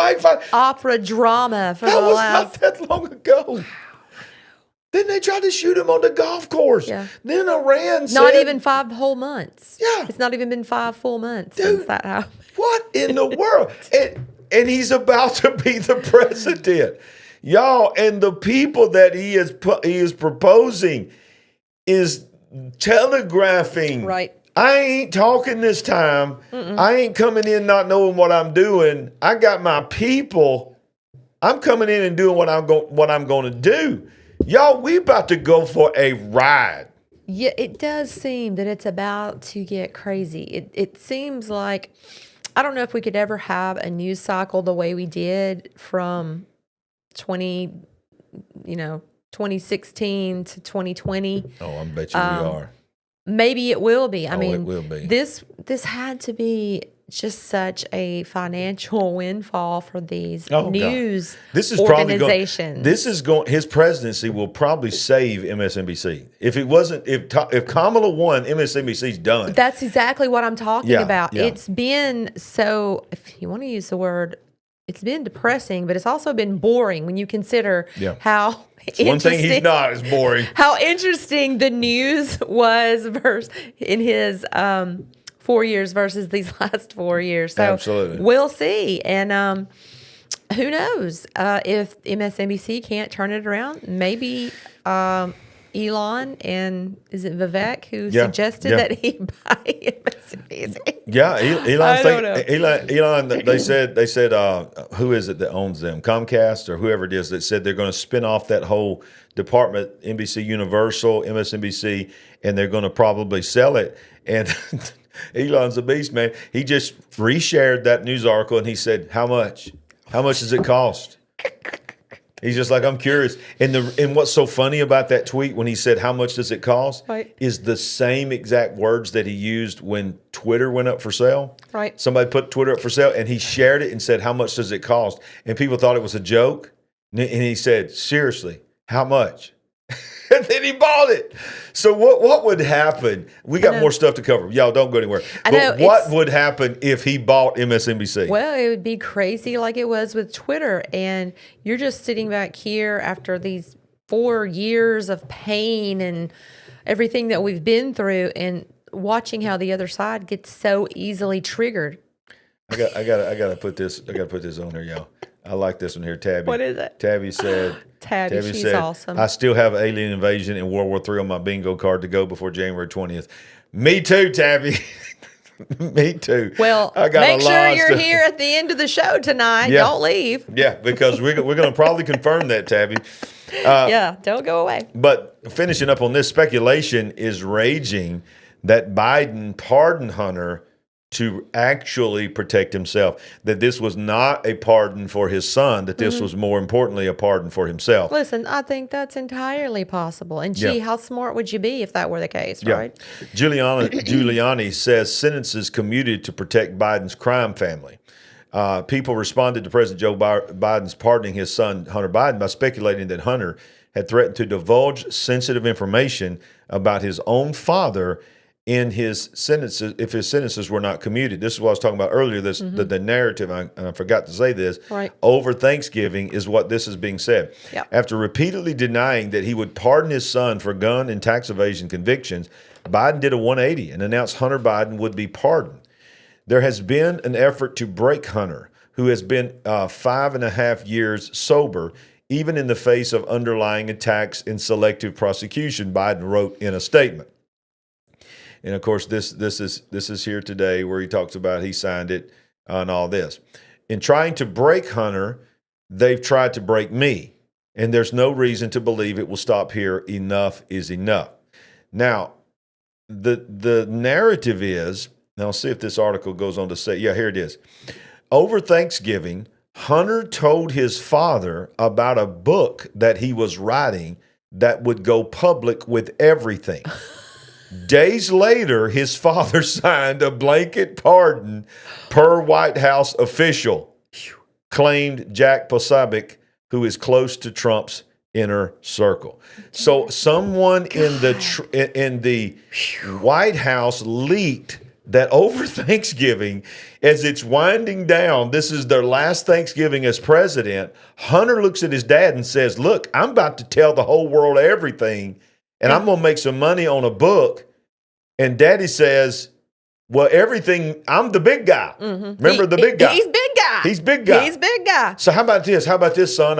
Speaker 2: Opera drama for
Speaker 1: that was not that long ago. Then they tried to shoot him on the golf course. Yeah. Then Iran said...
Speaker 2: Not even 5 whole months.
Speaker 1: Yeah.
Speaker 2: It's not even been 5 full months since that happened.
Speaker 1: What in the world? And he's about to be the president. Y'all, and the people that he is proposing is telegraphing.
Speaker 2: Right.
Speaker 1: I ain't talking this time. I ain't coming in not knowing what I'm doing. I got my people. I'm coming in and doing what I'm going to do. Y'all, we about to go for a ride.
Speaker 2: Yeah, it does seem that it's about to get crazy. It seems like, I don't know if we could ever have a news cycle the way we did from 2016 to 2020.
Speaker 1: Oh, I bet you we are.
Speaker 2: Maybe it will be. I mean,
Speaker 1: it will be.
Speaker 2: This had to be just such a financial windfall for these
Speaker 1: Oh,
Speaker 2: news
Speaker 1: God. This is
Speaker 2: organizations.
Speaker 1: His presidency will probably save MSNBC. If it wasn't, if Kamala won, MSNBC's done.
Speaker 2: That's exactly what I'm talking about.
Speaker 1: Yeah.
Speaker 2: It's been so, if you want to use the word, it's been depressing, but it's also been boring when you consider how
Speaker 1: one thing he's not is boring.
Speaker 2: How interesting the news was in his 4 years versus these last 4 years. So
Speaker 1: Absolutely.
Speaker 2: We'll see. And who knows if MSNBC can't turn it around? Maybe Elon and is it Vivek who suggested that he buy MSNBC?
Speaker 1: Yeah, Elon. They said who is it that owns them? Comcast or whoever it is that said they're going to spin off that whole department, NBC Universal, MSNBC, and they're going to probably sell it. And Elon's a beast, man. He just reshared that news article and he said, "How much? How much does it cost?" He's just like, I'm curious. And what's so funny about that tweet when he said, "How much does it cost?"
Speaker 2: Right.
Speaker 1: is the same exact words that he used when Twitter went up for sale.
Speaker 2: Right.
Speaker 1: Somebody put Twitter up for sale and he shared it and said, "How much does it cost?" And people thought it was a joke. And he said, "Seriously, how much?" And then he bought it. So what would happen? We got more stuff to cover. Y'all don't go anywhere. But what would happen if he bought MSNBC?
Speaker 2: Well, it would be crazy like it was with Twitter. And you're just sitting back here after these 4 years of pain and everything that we've been through and watching how the other side gets so easily triggered.
Speaker 1: I gotta put this on there, y'all. I like this one here, Tabby.
Speaker 2: What is it?
Speaker 1: Tabby said.
Speaker 2: Tabby, she's
Speaker 1: said,
Speaker 2: awesome.
Speaker 1: "I still have Alien Invasion and World War III on my bingo card to go before January 20th. Me too, Tabby. Me too.
Speaker 2: Well, make sure you're here at the end of the show tonight.
Speaker 1: Yeah.
Speaker 2: Don't leave.
Speaker 1: Yeah, because we're going to probably confirm that, Tabby.
Speaker 2: Don't go away.
Speaker 1: But finishing up on this, speculation is raging that Biden pardoned Hunter to actually protect himself, that this was not a pardon for his son, that this was more importantly a pardon for himself.
Speaker 2: Listen, I think that's entirely possible. And gee, how smart would you be if that were the case, right?
Speaker 1: Giuliani says sentences commuted to protect Biden's crime family. People responded to President Joe Biden's pardoning his son, Hunter Biden, by speculating that Hunter had threatened to divulge sensitive information about his own father in his sentences, if his sentences were not commuted. This is what I was talking about earlier, the narrative, I forgot to say this, over Thanksgiving is what this is being said.
Speaker 2: Yep.
Speaker 1: After repeatedly denying that he would pardon his son for gun and tax evasion convictions, Biden did a 180 and announced Hunter Biden would be pardoned. There has been an effort to break Hunter, who has been 5.5 years sober, even in the face of underlying attacks and selective prosecution, Biden wrote in a statement. And of course, this is here today where he talks about he signed it and all this. In trying to break Hunter, they've tried to break me, and there's no reason to believe it will stop here. Enough is enough. Now, the narrative is, now I'll see if this article goes on to say, yeah, here it is. Over Thanksgiving, Hunter told his father about a book that he was writing that would go public with everything. Days later, his father signed a blanket pardon per White House official, claimed Jack Posobiec, who is close to Trump's inner circle. So someone in the White House leaked that over Thanksgiving, as it's winding down, this is their last Thanksgiving as president, Hunter looks at his dad and says, "Look, I'm about to tell the whole world everything, and I'm going to make some money on a book." And Daddy says, "Well, everything, I'm the big guy." Remember the big guy?
Speaker 2: He's big guy.
Speaker 1: He's big guy.
Speaker 2: He's big guy.
Speaker 1: So how about this? How about this, son?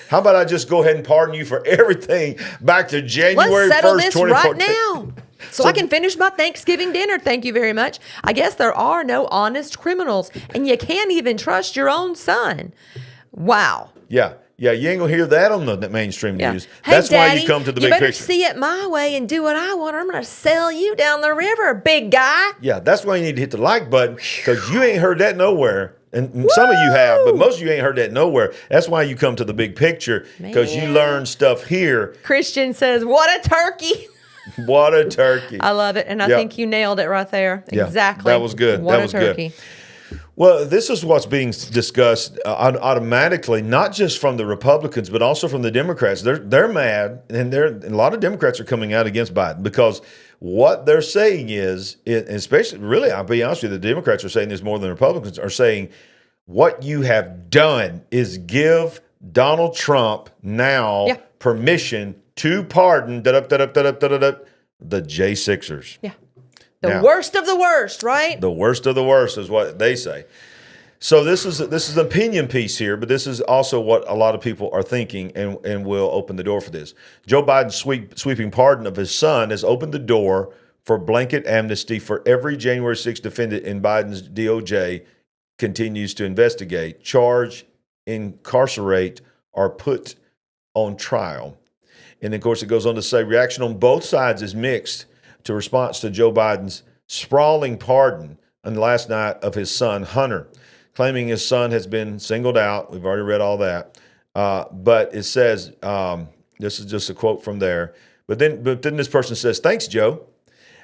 Speaker 1: How about I just go ahead and pardon you for everything back to January 1st, 2014?
Speaker 2: Let's settle this right now. So I can finish my Thanksgiving dinner. Thank you very much. I guess there are no honest criminals, and you can't even trust your own son. Wow.
Speaker 1: Yeah, you ain't gonna hear that on the mainstream news.
Speaker 2: Hey,
Speaker 1: That's
Speaker 2: Daddy,
Speaker 1: why you come to the big
Speaker 2: you better
Speaker 1: picture.
Speaker 2: see it my way and do what I want, or I'm gonna sell you down the river, big guy.
Speaker 1: Yeah, that's why you need to hit the like button, because you ain't heard that nowhere. And some of you have, but most of you ain't heard that nowhere. That's why you come to the big picture, because you learn stuff here.
Speaker 2: Christian says, "What a turkey."
Speaker 1: What a turkey.
Speaker 2: I love it. And I think you nailed it right there.
Speaker 1: Yeah,
Speaker 2: Exactly.
Speaker 1: that was good.
Speaker 2: What
Speaker 1: that
Speaker 2: a
Speaker 1: was
Speaker 2: turkey.
Speaker 1: good. Well, this is what's being discussed automatically, not just from the Republicans, but also from the Democrats. They're mad, and a lot of Democrats are coming out against Biden because what they're saying is, especially, really, I'll be honest with you, the Democrats are saying this more than the Republicans are saying, what you have done is give Donald Trump now permission to pardon the J6ers.
Speaker 2: Yeah. The worst of the worst, right?
Speaker 1: The worst of the worst is what they say. So this is an opinion piece here, but this is also what a lot of people are thinking and will open the door for this. Joe Biden's sweeping pardon of his son has opened the door for blanket amnesty for every January 6th defendant in Biden's DOJ continues to investigate, charge, incarcerate, or put on trial. And of course, it goes on to say reaction on both sides is mixed to response to Joe Biden's sprawling pardon on the last night of his son, Hunter, claiming his son has been singled out. We've already read all that. But it says, this is just a quote from there. But then this person says, thanks, Joe.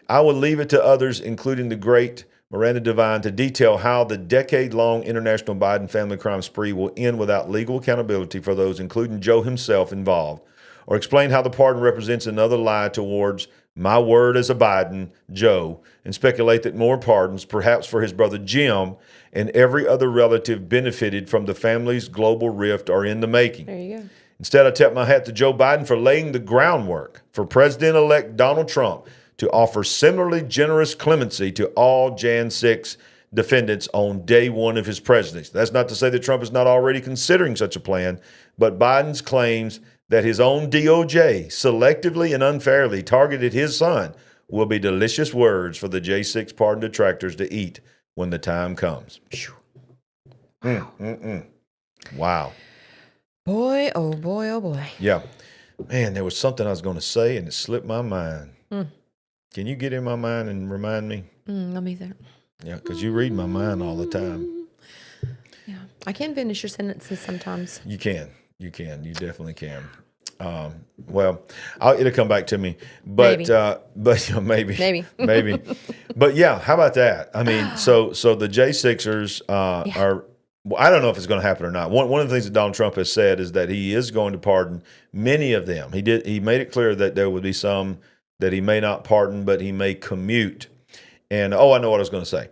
Speaker 1: I will leave it to others, including the great Miranda Devine, to detail how the decade-long international Biden family crime spree will end without legal accountability for those, including Joe himself, involved, or explain how the pardon represents another lie towards my word as a Biden, Joe, and speculate that more pardons, perhaps for his brother Jim and every other relative benefited from the family's global rift, are in the making.
Speaker 2: There you go.
Speaker 1: Instead, I tip my hat to Joe Biden for laying the groundwork for President-elect Donald Trump to offer similarly generous clemency to all Jan 6 defendants on day one of his presidency. That's not to say that Trump is not already considering such a plan, but Biden's claims that his own DOJ selectively and unfairly targeted his son will be delicious words for the J6 pardon detractors to eat when the time comes. Wow.
Speaker 2: Boy, oh boy, oh boy.
Speaker 1: Yeah. Man, there was something I was going to say and it slipped my mind. Can you get in my mind and remind me?
Speaker 2: Let me think.
Speaker 1: Yeah, because you read my mind all the time.
Speaker 2: Yeah. I can finish your sentences sometimes.
Speaker 1: You can. You definitely can. Well, it'll come back to me, but maybe. But yeah, how about that? I mean, so the J6ers are. Well, I don't know if it's going to happen or not. One of the things that Donald Trump has said is that he is going to pardon many of them. He made it clear that there would be some that he may not pardon, but he may commute. And I know what I was going to say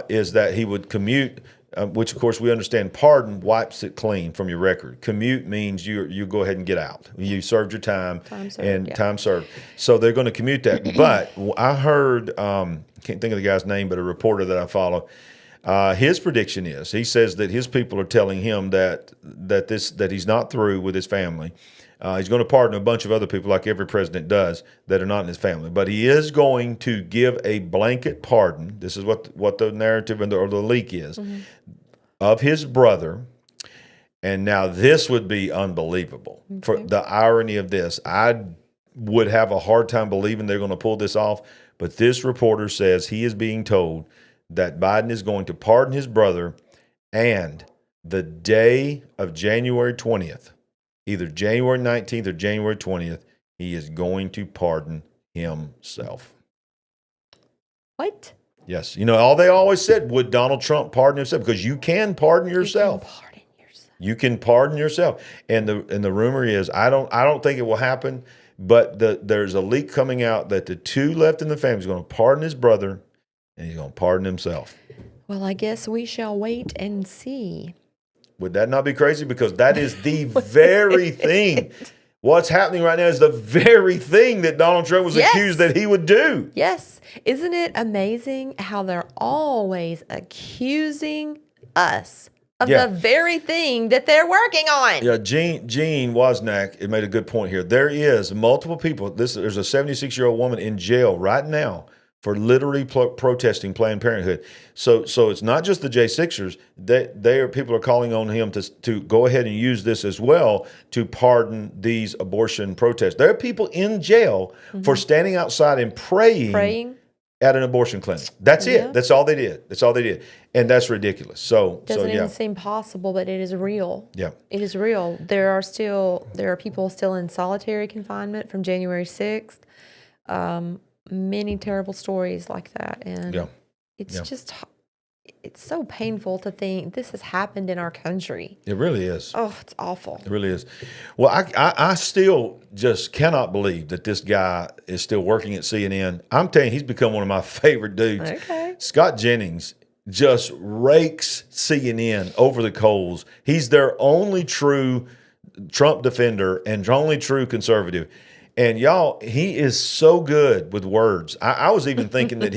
Speaker 1: is that he would commute. Which, of course, we understand pardon wipes it clean from your record. Commute means you go ahead and get out. You served your time, time served. So they're going to commute that. But I heard, can't think of the guy's name, but a reporter that I follow, his prediction is, he says that his people are telling him that he's not through with his family. He's going to pardon a bunch of other people like every president does that are not in his family. But he is going to give a blanket pardon. This is what the narrative or the leak is, of his brother. And now this would be unbelievable. Okay. For the irony of this, I would have a hard time believing they're going to pull this off. But this reporter says he is being told that Biden is going to pardon his brother, and the day of January 20th, either January 19th or January 20th, he is going to pardon himself.
Speaker 2: What?
Speaker 1: Yes. You know, all they always said, would Donald Trump pardon himself? Because you can pardon yourself. You can pardon yourself. And the rumor is, I don't think it will happen, but there's a leak coming out that the two left in the family is going to pardon his brother and he's going to pardon himself.
Speaker 2: Well, I guess we shall wait and see.
Speaker 1: Would that not be crazy? Because that is the very thing. What's happening right now is the very thing that Donald Trump was accused that he would do.
Speaker 2: Yes. Isn't it amazing how they're always accusing us of the very thing that they're working on?
Speaker 1: Yeah, Gene Wozniak, it made a good point here. There is multiple people. There's a 76-year-old woman in jail right now for literally protesting Planned Parenthood. So it's not just the J6ers. People are calling on him to go ahead and use this as well to pardon these abortion protests. There are people in jail for standing outside and praying at an abortion clinic. That's it. That's all they did. And that's ridiculous.
Speaker 2: Doesn't even seem possible, but it is real.
Speaker 1: Yeah.
Speaker 2: It is real. There are people still in solitary confinement from January 6th. Many terrible stories like that. And it's
Speaker 1: Yeah.
Speaker 2: just, it's so painful to think this has happened in our country.
Speaker 1: It really is.
Speaker 2: Oh, it's awful.
Speaker 1: It really is. Well, I still just cannot believe that this guy is still working at CNN. I'm telling you, he's become one of my favorite dudes.
Speaker 2: Okay.
Speaker 1: Scott Jennings just rakes CNN over the coals. He's their only true Trump defender and only true conservative. And y'all, he is so good with words. I was even thinking that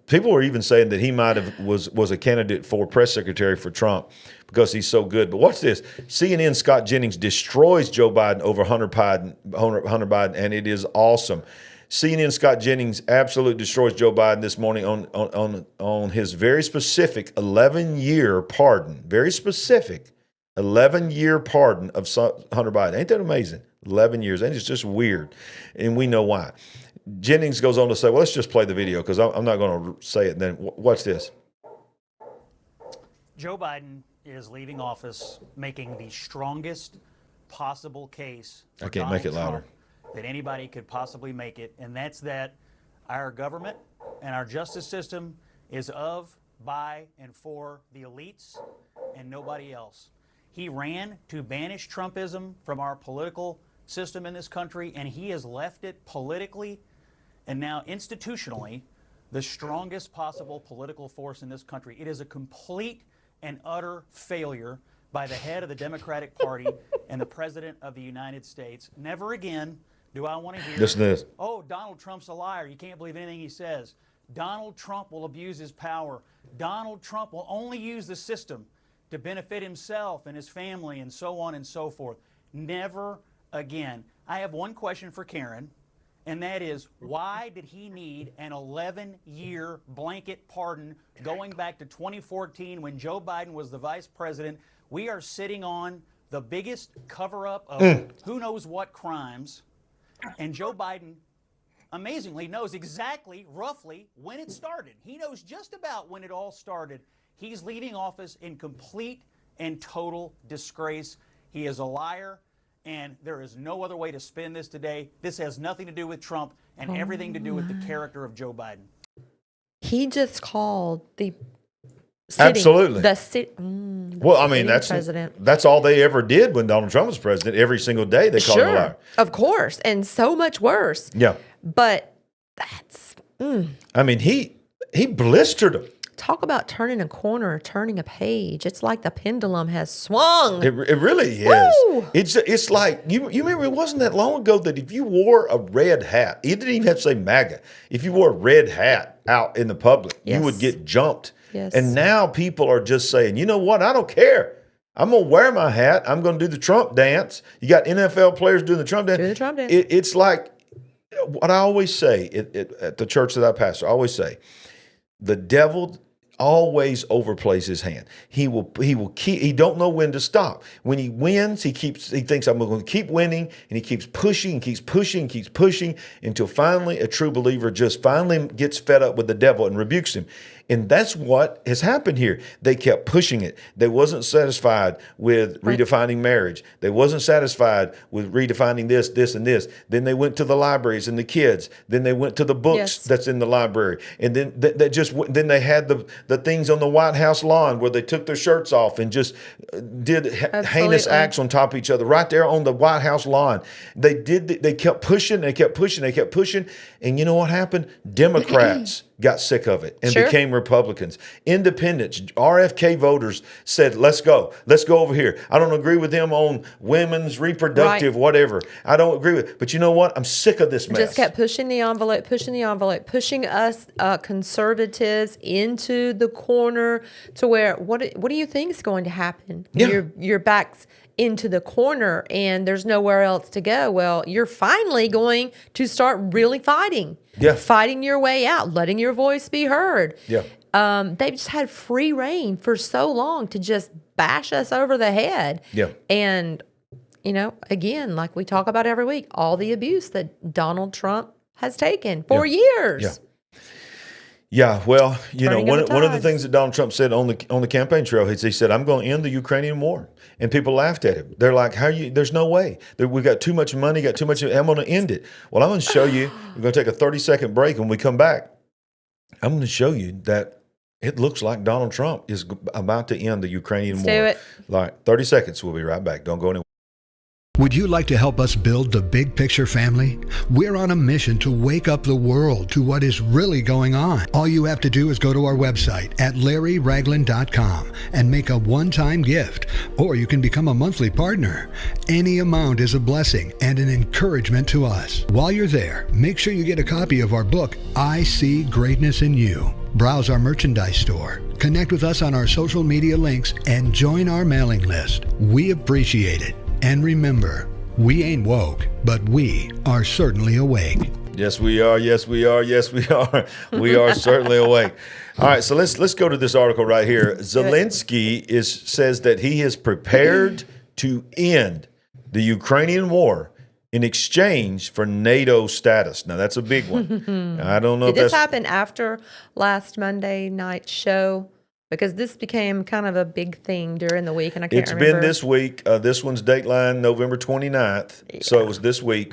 Speaker 1: people were even saying that he might have was a candidate for press secretary for Trump because he's so good. But watch this. CNN Scott Jennings destroys Joe Biden over Hunter Biden, and it is awesome. CNN Scott Jennings absolutely destroys Joe Biden this morning on his very specific 11-year pardon. Very specific 11-year pardon of Hunter Biden. Ain't that amazing? 11 years. And it's just weird. And we know why. Jennings goes on to say, well, let's just play the video because I'm not going to say it. Then watch this.
Speaker 6: Joe Biden is leaving office making the strongest possible case for
Speaker 1: I can't
Speaker 6: Donald
Speaker 1: make it louder.
Speaker 6: Trump that anybody could possibly make it, and that's that our government and our justice system is of, by, and for the elites and nobody else. He ran to banish Trumpism from our political system in this country, and he has left it politically and now institutionally the strongest possible political force in this country. It is a complete and utter failure by the head of the Democratic Party and the President of the United States. Never again do I want to hear,
Speaker 1: Listen to this.
Speaker 6: oh, Donald Trump's a liar. You can't believe anything he says. Donald Trump will abuse his power. Donald Trump will only use the system to benefit himself and his family and so on and so forth. Never again. I have one question for Karen, and that is, why did he need an 11-year blanket pardon going back to 2014 when Joe Biden was the vice president? We are sitting on the biggest cover-up of who knows what crimes, and Joe Biden amazingly knows exactly, roughly, when it started. He knows just about when it all started. He's leaving office in complete and total disgrace. He is a liar, and there is no other way to spin this today. This has nothing to do with Trump and everything to do with the character of Joe Biden.
Speaker 2: He just called the
Speaker 1: Absolutely.
Speaker 2: Well,
Speaker 1: I mean,
Speaker 2: president.
Speaker 1: That's all they ever did when Donald Trump was president. Every single day they called him a liar.
Speaker 2: Of course, and so much worse.
Speaker 1: Yeah.
Speaker 2: But that's
Speaker 1: I mean, he blistered him.
Speaker 2: Talk about turning a corner, turning a page. It's like the pendulum has swung.
Speaker 1: It really is.
Speaker 2: Woo!
Speaker 1: It's like you remember it wasn't that long ago that if you wore a red hat, you didn't even have to say MAGA. If you wore a red hat out in the public, you would get jumped.
Speaker 2: Yes.
Speaker 1: And now people are just saying, you know what? I don't care. I'm going to wear my hat. I'm going to do the Trump dance. You got NFL players doing the Trump dance.
Speaker 2: Do the Trump dance.
Speaker 1: It's like what I always say at the church that I pastor. I always say, the devil always overplays his hand. He don't know when to stop. When he wins, he thinks I'm going to keep winning, and he keeps pushing and keeps pushing and keeps pushing until finally a true believer just finally gets fed up with the devil and rebukes him. And that's what has happened here. They kept pushing it. They wasn't satisfied with redefining marriage. They wasn't satisfied with redefining this, and this. Then they went to the libraries and the kids. Then they went to the books that's in the library. And then then they had the things on the White House lawn where they took their shirts off and just did heinous acts on top of each other right there on the White House lawn. They kept pushing, they kept pushing, they kept pushing. And you know what happened? Democrats got sick of it and became Republicans. Independents, RFK voters said, let's go over here. I don't agree with them on women's reproductive, whatever. I don't agree with it. But you know what? I'm sick of this mess.
Speaker 2: Just kept pushing the envelope, pushing us conservatives into the corner to where, what do you think is going to happen?
Speaker 1: Yeah.
Speaker 2: Your back's into the corner and there's nowhere else to go. Well, you're finally going to start really fighting.
Speaker 1: Yeah.
Speaker 2: Fighting your way out, letting your voice be heard.
Speaker 1: Yeah.
Speaker 2: They've just had free reign for so long to just bash us over the head.
Speaker 1: Yeah.
Speaker 2: And, again, like we talk about every week, all the abuse that Donald Trump has taken for years.
Speaker 1: Yeah. Yeah, well, one of the
Speaker 2: tides.
Speaker 1: things that Donald Trump said on the campaign trail, he said, "I'm going to end the Ukrainian war," and people laughed at him. They're like, "How you? There's no way. We got too much money, got too much. I'm going to end it." Well, I'm going to show you. We're going to take a 30-second break, and when we come back, I'm going to show you that it looks like Donald Trump is about to end the Ukrainian war.
Speaker 2: Do it.
Speaker 1: Like 30 seconds. We'll be right back. Don't go anywhere.
Speaker 9: Would you like to help us build the big picture family? We're on a mission to wake up the world to what is really going on. All you have to do is go to our website at LarryRagland.com and make a one-time gift, or you can become a monthly partner. Any amount is a blessing and an encouragement to us. While you're there, make sure you get a copy of our book, I See Greatness in You. Browse our merchandise store, connect with us on our social media links, and join our mailing list. We appreciate it. And remember, we ain't woke, but we are certainly awake.
Speaker 1: Yes, we are. Yes, we are. Yes, we are. We are certainly awake. All right, so let's go to this article right here. Zelensky says that he is prepared to end the Ukrainian war in exchange for NATO status. Now, that's a big one. I don't know if
Speaker 2: Did this
Speaker 1: that's
Speaker 2: happen after last Monday night's show? Because this became kind of a big thing during the week, and I can't remember.
Speaker 1: It's been this week. This one's Dateline, November 29th, so it was this week.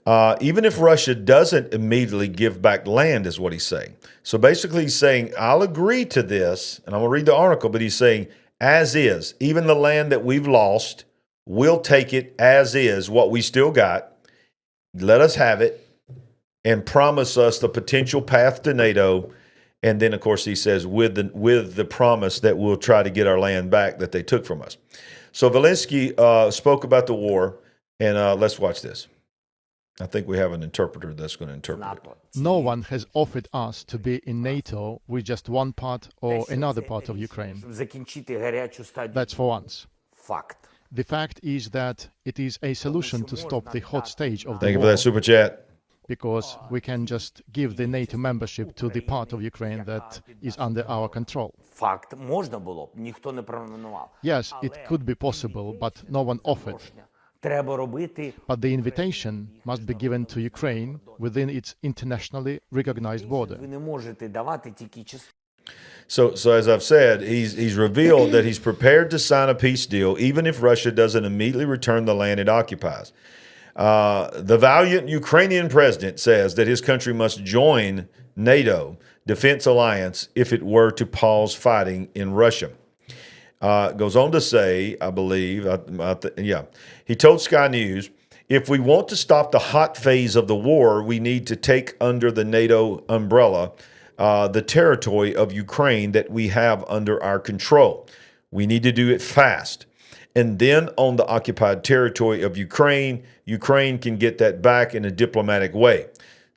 Speaker 1: Even if Russia doesn't immediately give back land, is what he's saying. So basically he's saying, I'll agree to this, and I'm going to read the article, but he's saying, as is, even the land that we've lost, we'll take it as is, what we still got. Let us have it, and promise us the potential path to NATO. And then, of course, he says, with the promise that we'll try to get our land back that they took from us. So Zelensky spoke about the war, and let's watch this. I think we have an interpreter that's going to interpret it.
Speaker 14: No one has offered us to be in NATO with just one part or another part of Ukraine. That's for once. The fact is that it is a solution to stop the hot stage of the war.
Speaker 1: Thank you for that super chat.
Speaker 14: Because we can just give the NATO membership to the part of Ukraine that is under our control. Yes, it could be possible, but no one offered. But the invitation must be given to Ukraine within its internationally recognized border.
Speaker 1: So as I've said, he's revealed that he's prepared to sign a peace deal even if Russia doesn't immediately return the land it occupies. The valiant Ukrainian president says that his country must join NATO defense alliance if it were to pause fighting in Russia. Goes on to say, I believe, he told Sky News, if we want to stop the hot phase of the war, we need to take under the NATO umbrella the territory of Ukraine that we have under our control. We need to do it fast. And then on the occupied territory of Ukraine, Ukraine can get that back in a diplomatic way.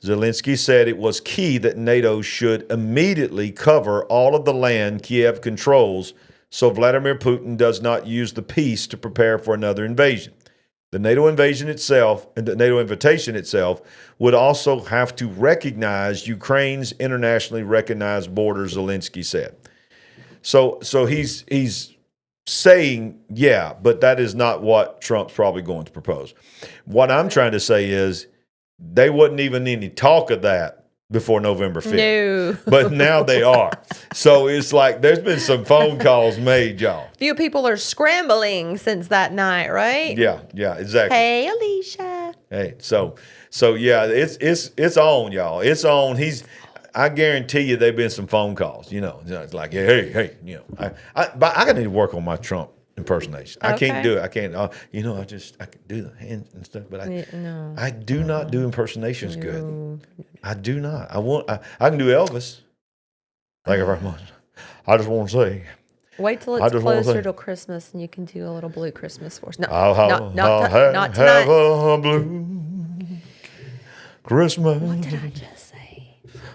Speaker 1: Zelensky said it was key that NATO should immediately cover all of the land Kiev controls so Vladimir Putin does not use the peace to prepare for another invasion. The NATO invasion itself and the NATO invitation itself would also have to recognize Ukraine's internationally recognized borders, Zelensky said. So he's saying, yeah, but that is not what Trump's probably going to propose. What I'm trying to say is they wasn't even any talk of that before November 5th.
Speaker 2: No.
Speaker 1: But now they are. So it's like there's been some phone calls made, y'all.
Speaker 2: Few people are scrambling since that night, right?
Speaker 1: Yeah, exactly.
Speaker 2: Hey, Alicia.
Speaker 1: Hey, so yeah, it's on, y'all. It's on. I guarantee you there've been some phone calls, it's like, hey, but I got to work on my Trump impersonation. I can't do it. I can't, I can do the hands and stuff, but I do not do impersonations good. I do not. I can do Elvis. Thank you very much. I just want to say.
Speaker 2: Wait till it's closer to Christmas and you can do a little blue Christmas for us. No,
Speaker 1: I'll
Speaker 2: not
Speaker 1: have
Speaker 2: tonight.
Speaker 1: a blue Christmas.
Speaker 2: What did I just say?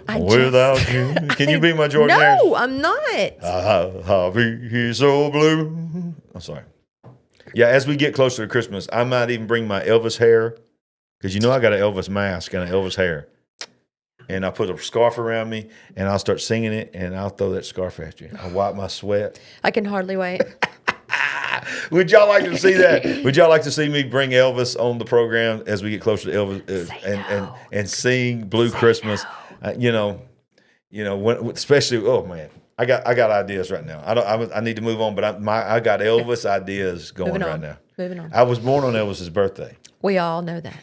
Speaker 1: Without you. Can you be my George Harrison?
Speaker 2: No, I'm not.
Speaker 1: I'll be so blue. I'm sorry. Yeah, as we get closer to Christmas, I might even bring my Elvis hair because I got an Elvis mask and an Elvis hair. And I'll put a scarf around me and I'll start singing it and I'll throw that scarf at you. I'll wipe my sweat.
Speaker 2: I can hardly wait.
Speaker 1: Would y'all like to see that? Would y'all like to see me bring Elvis on the program as we get closer to Elvis and sing Blue Christmas? especially, oh man, I got ideas right now. I need to move on, but I got Elvis ideas going right now.
Speaker 2: Moving on.
Speaker 1: I was born on Elvis's birthday.
Speaker 2: We all know that.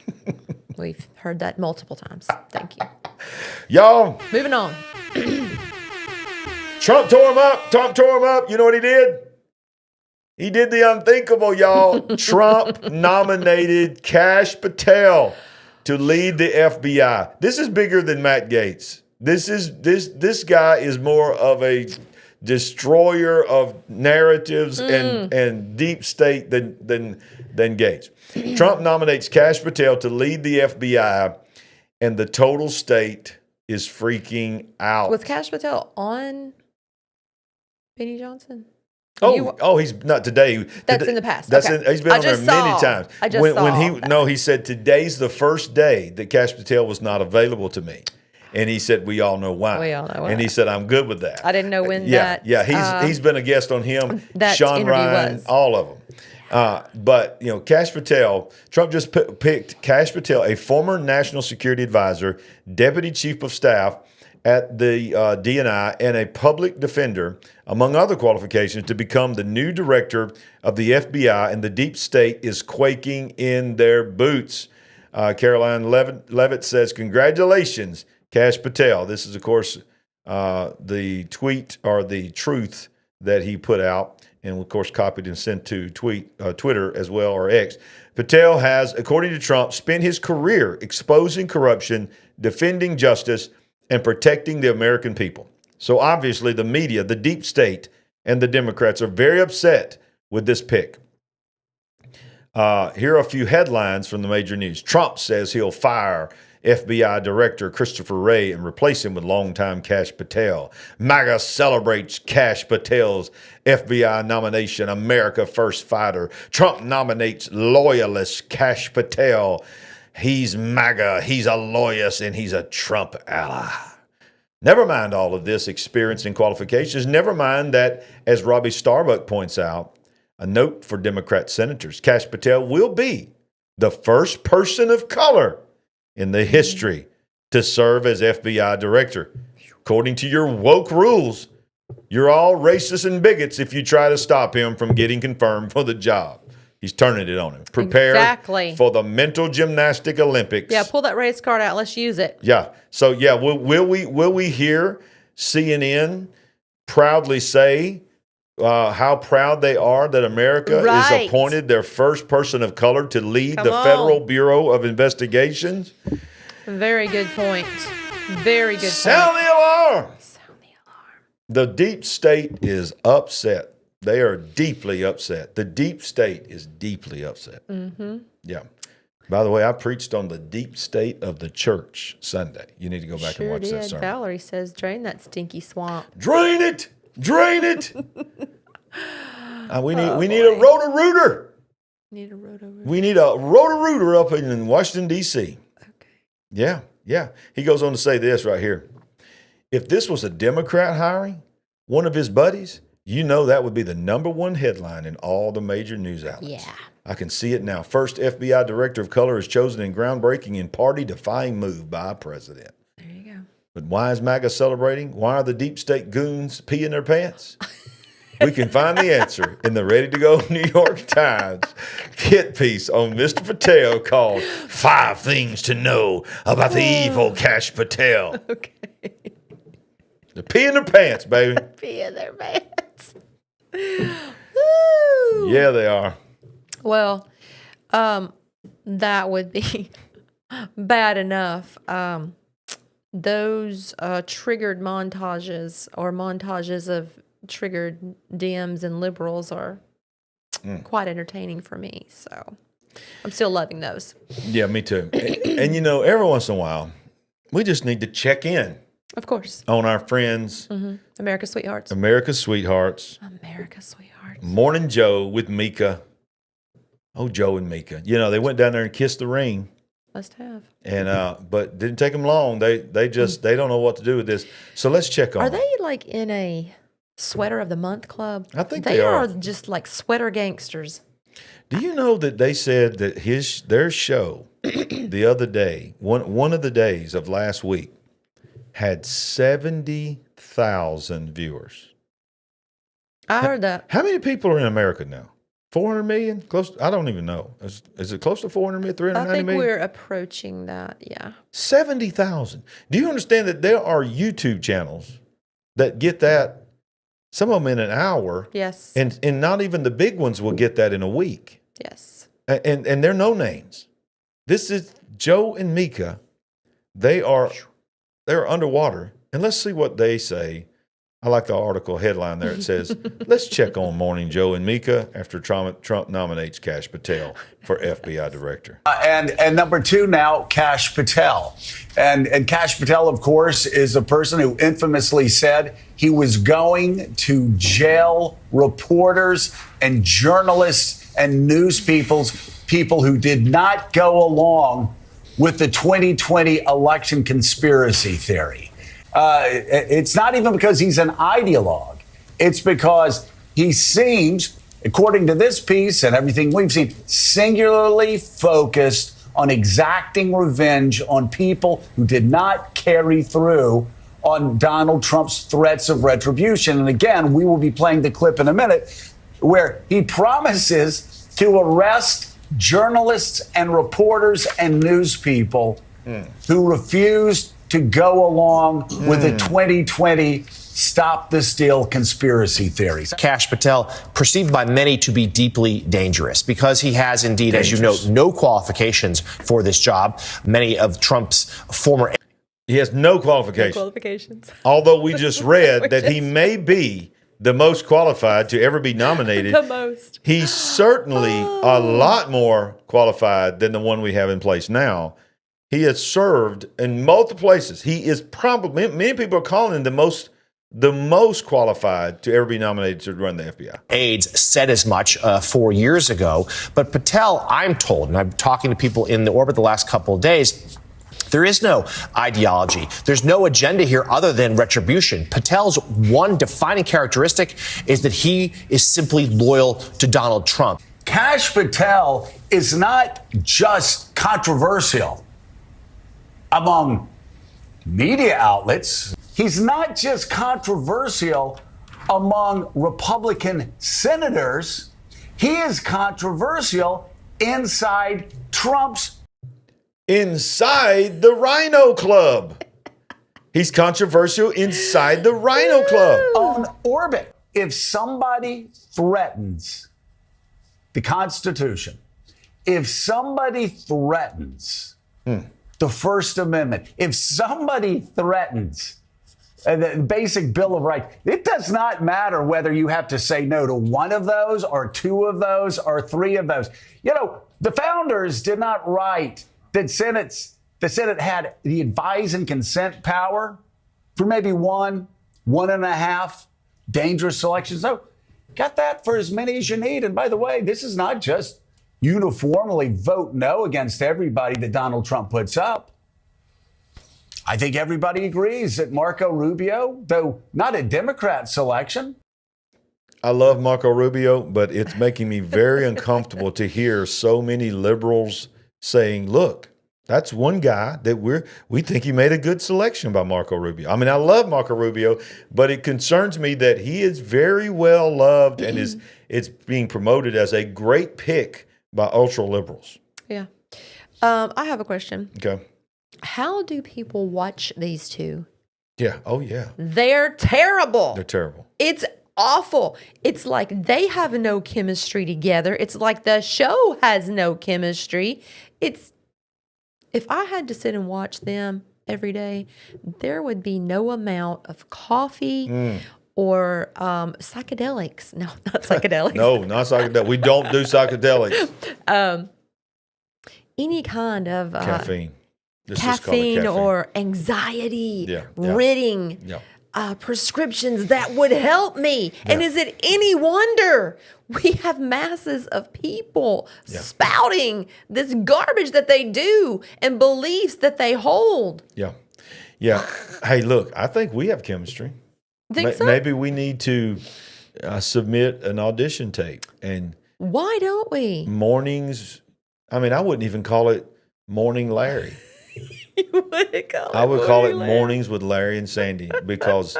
Speaker 2: We've heard that multiple times. Thank you.
Speaker 1: Y'all.
Speaker 2: Moving on.
Speaker 1: Trump tore him up. Trump tore him up. You know what he did? He did the unthinkable, y'all. Trump nominated Kash Patel to lead the FBI. This is bigger than Matt Gaetz. This guy is more of a destroyer of narratives and deep state than Gaetz. Trump nominates Kash Patel to lead the FBI, and the total state is freaking out.
Speaker 2: Was Kash Patel on Benny Johnson?
Speaker 1: He's not today.
Speaker 2: That's in the past.
Speaker 1: He's been on there many times.
Speaker 2: I just saw.
Speaker 1: He said today's the first day that Kash Patel was not available to me. And he said, we all know why. And he said, I'm good with that.
Speaker 2: I didn't know when
Speaker 1: he's been a guest on him,
Speaker 2: that
Speaker 1: Sean Ryan,
Speaker 2: was.
Speaker 1: all of them. But Kash Patel, Trump just picked Kash Patel, a former national security advisor, deputy chief of staff at the DNI, and a public defender, among other qualifications, to become the new director of the FBI, and the deep state is quaking in their boots. Caroline Levitt says, congratulations, Kash Patel. This is, of course, the tweet or the truth that he put out, and of course copied and sent to Twitter as well, or X. Patel has, according to Trump, spent his career exposing corruption, defending justice, and protecting the American people. So obviously the media, the deep state, and the Democrats are very upset with this pick. Here are a few headlines from the major news. Trump says he'll fire FBI Director Christopher Wray and replace him with longtime Kash Patel. MAGA celebrates Kash Patel's FBI nomination. America First fighter. Trump nominates loyalist Kash Patel. He's MAGA, he's a loyalist, and he's a Trump ally. Never mind all of this experience and qualifications. Never mind that, as Robbie Starbuck points out, a note for Democrat senators, Kash Patel will be the first person of color in the history to serve as FBI director. According to your woke rules, you're all racists and bigots if you try to stop him from getting confirmed for the job. He's turning it on him. Prepare for the mental gymnastic Olympics.
Speaker 2: Yeah, pull that race card out. Let's use it.
Speaker 1: Yeah. So yeah, will we hear CNN proudly say how proud they are that America is appointed their first person of color to lead the Federal Bureau of Investigations?
Speaker 2: Very good point. Very good point.
Speaker 1: Sound the alarm. Sound the alarm. The deep state is upset. They are deeply upset. The deep state is deeply upset.
Speaker 2: Mm-hmm.
Speaker 1: Yeah. By the way, I preached on the deep state of the church Sunday. You need to go back and watch that sermon.
Speaker 2: Valerie says, drain that stinky swamp.
Speaker 1: Drain it! Drain it! We need a Roto-Rooter. We need a Roto-Rooter up in Washington, D.C.
Speaker 2: Okay.
Speaker 1: Yeah. He goes on to say this right here. If this was a Democrat hiring one of his buddies, you know that would be the number one headline in all the major news outlets.
Speaker 2: Yeah.
Speaker 1: I can see it now. First FBI director of color is chosen in groundbreaking and party-defying move by a president.
Speaker 2: There you go.
Speaker 1: But why is MAGA celebrating? Why are the deep state goons peeing their pants? We can find the answer in the ready-to-go New York Times hit piece on Mr. Patel called 5 Things to Know About the Evil Kash Patel.
Speaker 2: Okay.
Speaker 1: They're peeing their pants, baby.
Speaker 2: Peeing their pants.
Speaker 1: Yeah, they are.
Speaker 2: Well, that would be bad enough. Those triggered montages or montages of triggered DMs and liberals are quite entertaining for me. So I'm still loving those.
Speaker 1: Yeah, me too. And every once in a while, we just need to check in.
Speaker 2: Of course.
Speaker 1: On our friends.
Speaker 2: Mm-hmm. America's Sweethearts.
Speaker 1: America's Sweethearts.
Speaker 2: America's Sweethearts.
Speaker 1: Morning Joe with Mika. Oh, Joe and Mika. They went down there and kissed the ring.
Speaker 2: Must have.
Speaker 1: And but didn't take them long. They don't know what to do with this. So let's check on them.
Speaker 2: Are they like in a Sweater of the Month club?
Speaker 1: I think
Speaker 2: they are just like sweater gangsters.
Speaker 1: Do you know that they said that their show the other day, one of the days of last week, had 70,000 viewers.
Speaker 2: I heard that.
Speaker 1: How many people are in America now? 400 million? Close? I don't even know. Is it close to 400 million, 390
Speaker 2: I think
Speaker 1: million?
Speaker 2: we're approaching that, yeah.
Speaker 1: 70,000. Do you understand that there are YouTube channels that get that, some of them in an hour?
Speaker 2: Yes.
Speaker 1: And not even the big ones will get that in a week.
Speaker 2: Yes.
Speaker 1: And they're no names. This is Joe and Mika. They're underwater. And let's see what they say. I like the article headline there. It says, let's check on Morning Joe and Mika after Trump nominates Kash Patel for FBI director.
Speaker 12: And number two now, Kash Patel. And Kash Patel, of course, is a person who infamously said he was going to jail reporters and journalists and news people who did not go along with the 2020 election conspiracy theory. It's not even because he's an ideologue. It's because he seems, according to this piece and everything we've seen, singularly focused on exacting revenge on people who did not carry through on Donald Trump's threats of retribution. And again, we will be playing the clip in a minute where he promises to arrest journalists and reporters and news people who refused to go along with the 2020 Stop the Steal conspiracy theories.
Speaker 15: Kash Patel, perceived by many to be deeply dangerous because he has indeed, as you note, no qualifications for this job. Many of Trump's former...
Speaker 1: He has no qualifications.
Speaker 2: No qualifications.
Speaker 1: Although we just read that he may be the most qualified to ever be nominated.
Speaker 2: The most.
Speaker 1: He's certainly a lot more qualified than the one we have in place now. He has served in multiple places. He is probably, many people are calling him the most qualified to ever be nominated to run the FBI.
Speaker 15: Aides said as much 4 years ago. But Patel, I'm told, and I'm talking to people in the orbit the last couple of days, there is no ideology. There's no agenda here other than retribution. Patel's one defining characteristic is that he is simply loyal to Donald Trump.
Speaker 12: Kash Patel is not just controversial among media outlets. He's not just controversial among Republican senators. He is controversial inside
Speaker 1: Inside the Rhino Club. He's controversial inside the Rhino Club.
Speaker 12: On orbit. If somebody threatens the Constitution, if somebody threatens the First Amendment, if somebody threatens the basic Bill of Rights, it does not matter whether you have to say no to one of those or two of those or three of those. You know, the founders did not write that the Senate had the advise and consent power for maybe one and a half dangerous elections. No, got that for as many as you need. And by the way, this is not just uniformly vote no against everybody that Donald Trump puts up. I think everybody agrees that Marco Rubio, though not a Democrat selection.
Speaker 1: I love Marco Rubio, but it's making me very uncomfortable to hear so many liberals saying, look, that's one guy that we think he made a good selection by Marco Rubio. I mean, I love Marco Rubio, but it concerns me that he is very well loved and it's being promoted as a great pick by ultra liberals.
Speaker 2: Yeah. I have a question.
Speaker 1: Okay.
Speaker 2: How do people watch these two?
Speaker 1: Yeah. Oh, yeah.
Speaker 2: They're terrible.
Speaker 1: They're terrible.
Speaker 2: It's awful. It's like they have no chemistry together. It's like the show has no chemistry. If I had to sit and watch them every day, there would be no amount of coffee or psychedelics. No, not psychedelics.
Speaker 1: No, not psychedelics. We don't do psychedelics.
Speaker 2: Any kind of
Speaker 1: caffeine.
Speaker 2: Caffeine or anxiety ridding prescriptions that would help me. Yeah. And is it any wonder we have masses of people spouting this garbage that they do and beliefs that they hold?
Speaker 1: Yeah. Yeah. Hey, look, I think we have chemistry.
Speaker 2: Think so?
Speaker 1: Maybe we need to submit an audition tape. And
Speaker 2: why don't we?
Speaker 1: Mornings. I mean, I wouldn't even call it Morning Larry. I would call it Mornings with Larry and Sandy because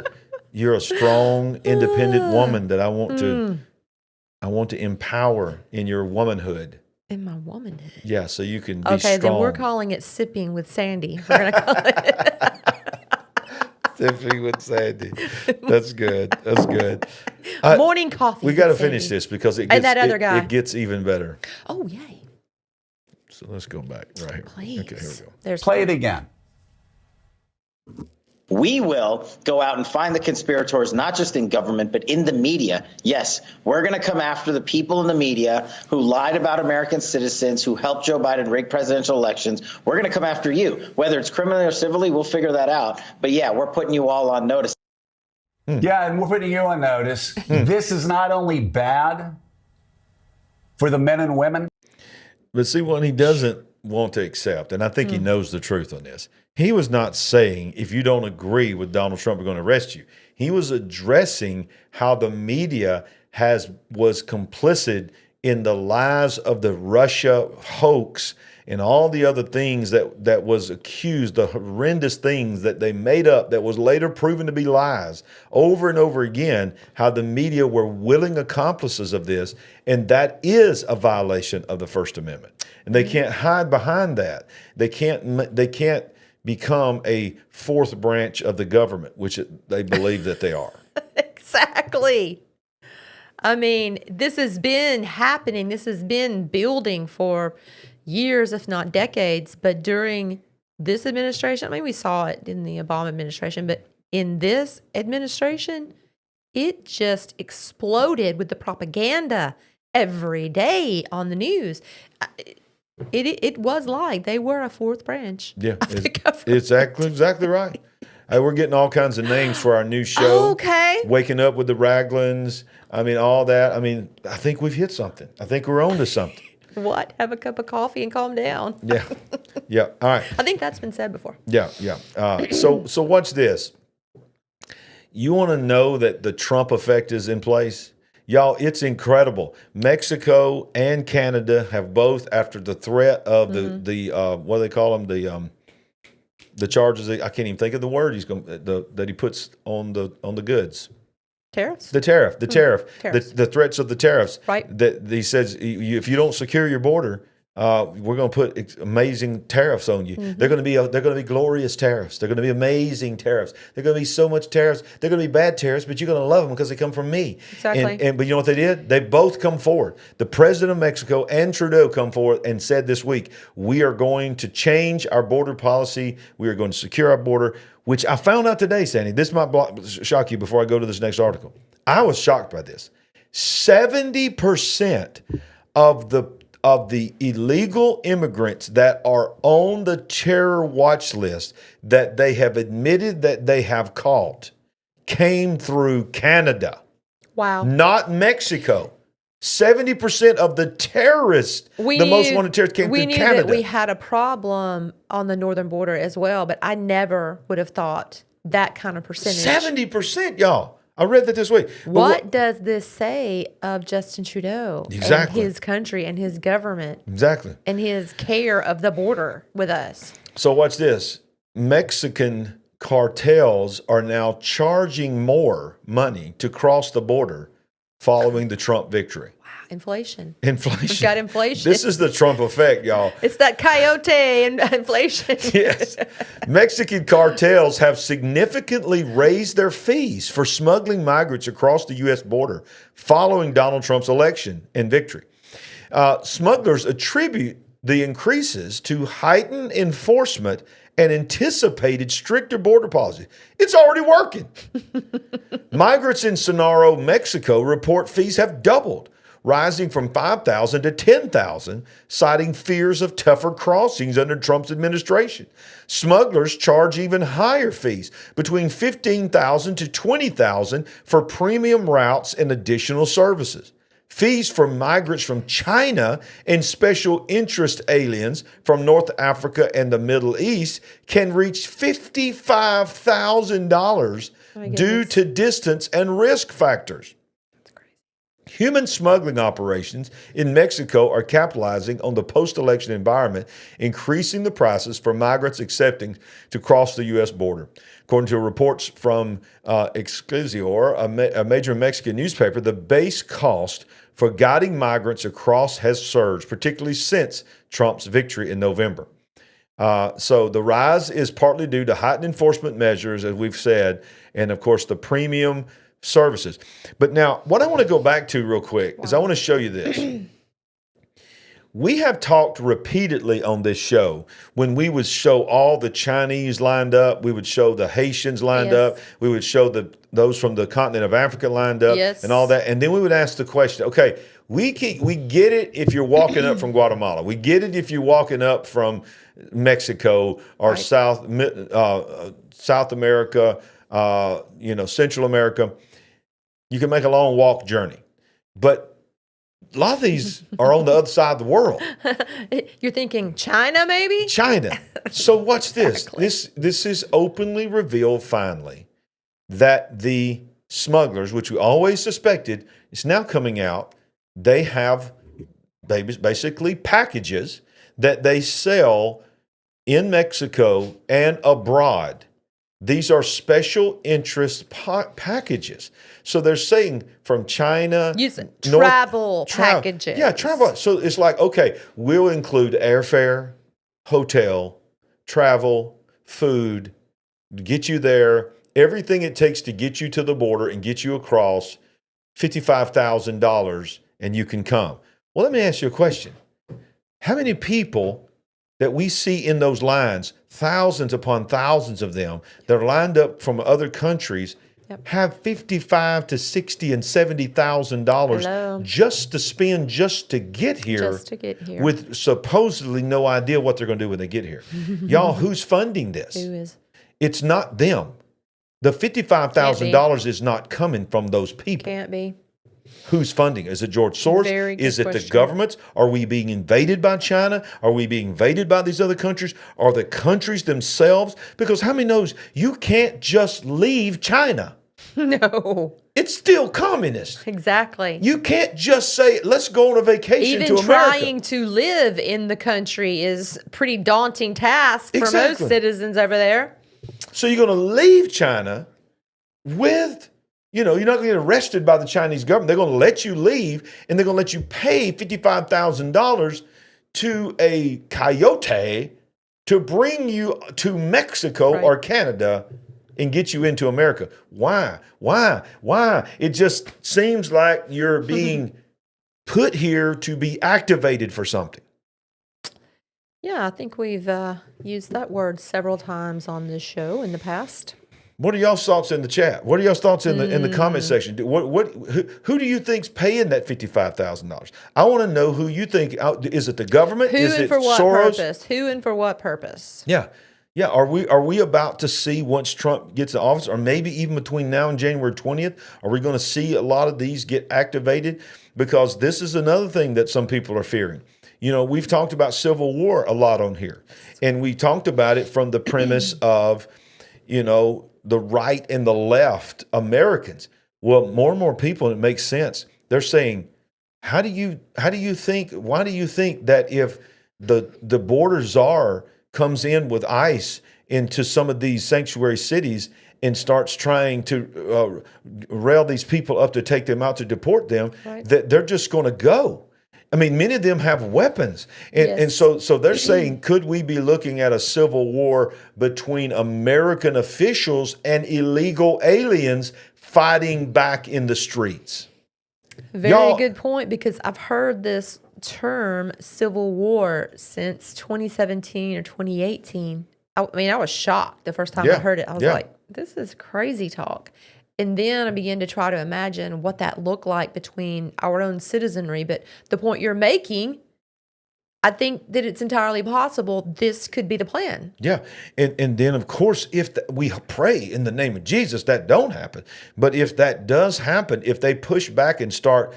Speaker 1: you're a strong, independent woman that I want to empower in your womanhood.
Speaker 2: In my womanhood.
Speaker 1: Yeah, so you can be
Speaker 2: okay,
Speaker 1: strong.
Speaker 2: Then we're calling it Sipping with Sandy. We're going to call it.
Speaker 1: Sipping with Sandy. That's good. That's good.
Speaker 2: Morning coffee.
Speaker 1: We got to finish this because it gets even better.
Speaker 2: Oh, yay.
Speaker 1: So let's go back right here.
Speaker 2: Please.
Speaker 1: Okay, here we go.
Speaker 12: Play it again.
Speaker 16: We will go out and find the conspirators, not just in government, but in the media. Yes, we're going to come after the people in the media who lied about American citizens, who helped Joe Biden rig presidential elections. We're going to come after you. Whether it's criminally or civilly, we'll figure that out. But yeah, we're putting you all on notice.
Speaker 12: Yeah, and we're putting you on notice. This is not only bad for the men and women.
Speaker 1: But see, what he doesn't want to accept, and I think he knows the truth on this, he was not saying, if you don't agree with Donald Trump, we're going to arrest you. He was addressing how the media was complicit in the lies of the Russia hoax and all the other things that was accused, the horrendous things that they made up that was later proven to be lies over and over again, how the media were willing accomplices of this, and that is a violation of the First Amendment. And they can't hide behind that. They can't become a fourth branch of the government, which they believe that they are.
Speaker 2: Exactly. I mean, this has been happening. This has been building for years, if not decades. But during this administration, I mean, we saw it in the Obama administration, but in this administration, it just exploded with the propaganda every day on the news. It was like they were a fourth branch.
Speaker 1: Yeah, it's exactly right. We're getting all kinds of names for our new show.
Speaker 2: Okay.
Speaker 1: Waking Up with the Raglins. I mean, all that. I mean, I think we've hit something. I think we're on to something.
Speaker 2: What? Have a cup of coffee and calm down.
Speaker 1: Yeah. Yeah. All right.
Speaker 2: I think that's been said before.
Speaker 1: Yeah. Yeah. So watch this. You want to know that the Trump effect is in place? Y'all, it's incredible. Mexico and Canada have both, after the threat of the what do they call them, the charges. I can't even think of the word that he puts on the goods.
Speaker 2: Tariffs?
Speaker 1: The tariff.
Speaker 2: Tariffs.
Speaker 1: The threats of the tariffs.
Speaker 2: Right.
Speaker 1: That he says, if you don't secure your border, we're going to put amazing tariffs on you. They're going to be glorious tariffs. They're going to be amazing tariffs. They're going to be so much tariffs. They're going to be bad tariffs, but you're going to love them because they come from me.
Speaker 2: Exactly.
Speaker 1: But you know what they did? They both come forward. The president of Mexico and Trudeau come forward and said this week, we are going to change our border policy. We are going to secure our border, which I found out today, Sandy. This might shock you before I go to this next article. I was shocked by this. 70% of the illegal immigrants that are on the terror watch list that they have admitted that they have caught came through Canada.
Speaker 2: Wow.
Speaker 1: Not Mexico. 70% of the terrorists, most wanted terrorists came through Canada.
Speaker 2: We knew that we had a problem on the northern border as well, but I never would have thought that kind of percentage.
Speaker 1: 70%, y'all. I read that this week.
Speaker 2: What does this say of Justin Trudeau and his country and his government?
Speaker 1: Exactly.
Speaker 2: And his care of the border with us.
Speaker 1: So watch this. Mexican cartels are now charging more money to cross the border following the Trump victory.
Speaker 2: Wow, inflation.
Speaker 1: Inflation.
Speaker 2: We've got inflation.
Speaker 1: This is the Trump effect, y'all.
Speaker 2: It's that coyote and inflation.
Speaker 1: Yes. Mexican cartels have significantly raised their fees for smuggling migrants across the U.S. border following Donald Trump's election and victory. Smugglers attribute the increases to heightened enforcement and anticipated stricter border policy. It's already working. Migrants in Sonora, Mexico report fees have doubled, rising from $5,000 to $10,000, citing fears of tougher crossings under Trump's administration. Smugglers charge even higher fees, between $15,000 to $20,000 for premium routes and additional services. Fees for migrants from China and special interest aliens from North Africa and the Middle East can reach $55,000 due to distance and risk factors. Human smuggling operations in Mexico are capitalizing on the post-election environment, increasing the prices for migrants accepting to cross the U.S. border. According to reports from Excelsior, a major Mexican newspaper, the base cost for guiding migrants across has surged, particularly since Trump's victory in November. So the rise is partly due to heightened enforcement measures, as we've said, and of course the premium services. But now, what I want to go back to real quick is I want to show you this. We have talked repeatedly on this show when we would show all the Chinese lined up, we would show the Haitians lined up, we would show those from the continent of Africa lined up, and all that. And then we would ask the question, okay, we get it if you're walking up from Guatemala. We get it if you're walking up from Mexico or South America, Central America. You can make a long walk journey. But a lot of these are on the other side of the world.
Speaker 2: You're thinking China, maybe?
Speaker 1: China. So watch this. This is openly revealed finally that the smugglers, which we always suspected, is now coming out. They have basically packages that they sell in Mexico and abroad. These are special interest packages. So they're saying from China.
Speaker 2: Using travel packages.
Speaker 1: Yeah, travel. So it's like, okay, we'll include airfare, hotel, travel, food, get you there, everything it takes to get you to the border and get you across, $55,000, and you can come. Well, let me ask you a question. How many people that we see in those lines, thousands upon thousands of them, that are lined up from other countries, have $55,000 to $60,000 and $70,000 just to spend just to get here, with supposedly no idea what they're going to do when they get here. Y'all, who's funding this?
Speaker 2: Who is?
Speaker 1: It's not them. The $55,000 is not coming from those people.
Speaker 2: Can't be.
Speaker 1: Who's funding? Is it George Soros? Is it the governments? Are we being invaded by China? Are we being invaded by these other countries? Are the countries themselves? Because how many knows you can't just leave China?
Speaker 2: No.
Speaker 1: It's still communist.
Speaker 2: Exactly.
Speaker 1: You can't just say, let's go on a vacation to America.
Speaker 2: Even trying to live in the country is a pretty daunting task for most citizens over there.
Speaker 1: So you're going to leave China with... you're not going to get arrested by the Chinese government. They're going to let you leave, and they're going to let you pay $55,000 to a coyote to bring you to Mexico or Canada and get you into America. Why? It just seems like you're being put here to be activated for something.
Speaker 2: Yeah, I think we've used that word several times on this show in the past.
Speaker 1: What are y'all's thoughts in the chat? What are y'all's thoughts in the comment section? Who do you think's paying that $55,000? I want to know who you think. Is it the government? Is it Soros?
Speaker 2: Purpose? Who and for what purpose?
Speaker 1: Yeah. Are we about to see, once Trump gets in office, or maybe even between now and January 20th, are we going to see a lot of these get activated? Because this is another thing that some people are fearing. We've talked about civil war a lot on here, and we talked about it from the premise of, the right and the left Americans. Well, more and more people, and it makes sense. They're saying, why do you think that if the border czar comes in with ICE into some of these sanctuary cities and starts trying to rail these people up to take them out to deport them, that they're just going to go? I mean, many of them have weapons. And so they're saying, could we be looking at a civil war between American officials and illegal aliens fighting back in the streets?
Speaker 2: Very good point, because I've heard this term civil war since 2017 or 2018. I was shocked the first time I heard it. I was like, this is crazy talk. And then I began to try to imagine what that looked like between our own citizenry. But the point you're making, I think that it's entirely possible this could be the plan.
Speaker 1: Yeah. And then, of course, we pray in the name of Jesus that don't happen. But if that does happen, if they push back and start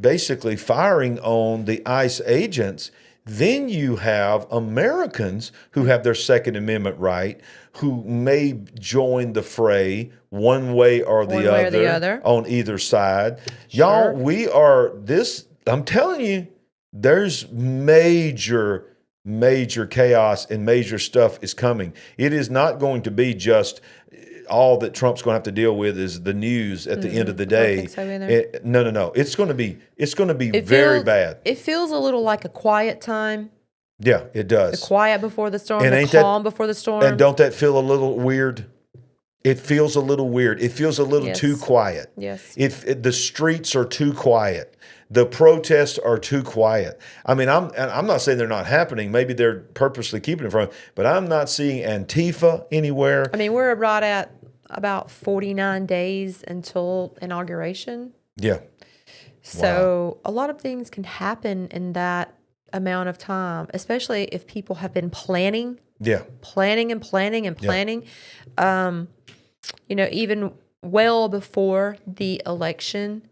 Speaker 1: basically firing on the ICE agents, Then you have Americans who have their Second Amendment right, who may join the fray one way or the other on either side. Y'all, we are this, I'm telling you, there's major chaos and major stuff is coming. It is not going to be just all that Trump's going to have to deal with is the news at the end of the day.
Speaker 2: I don't think so either.
Speaker 1: No. It's going to be very bad.
Speaker 2: It feels a little like a quiet time.
Speaker 1: Yeah, it does.
Speaker 2: The quiet before the storm,
Speaker 1: and
Speaker 2: the calm before the storm.
Speaker 1: And don't that feel a little weird? It feels a little weird. It feels a little too quiet.
Speaker 2: Yes.
Speaker 1: The streets are too quiet. The protests are too quiet. I mean, I'm not saying they're not happening. Maybe they're purposely keeping it from, but I'm not seeing Antifa anywhere.
Speaker 2: I mean, we're right at about 49 days until inauguration.
Speaker 1: Yeah.
Speaker 2: So a lot of things can happen in that amount of time, especially if people have been planning.
Speaker 1: Yeah.
Speaker 2: Planning. Even well before the election,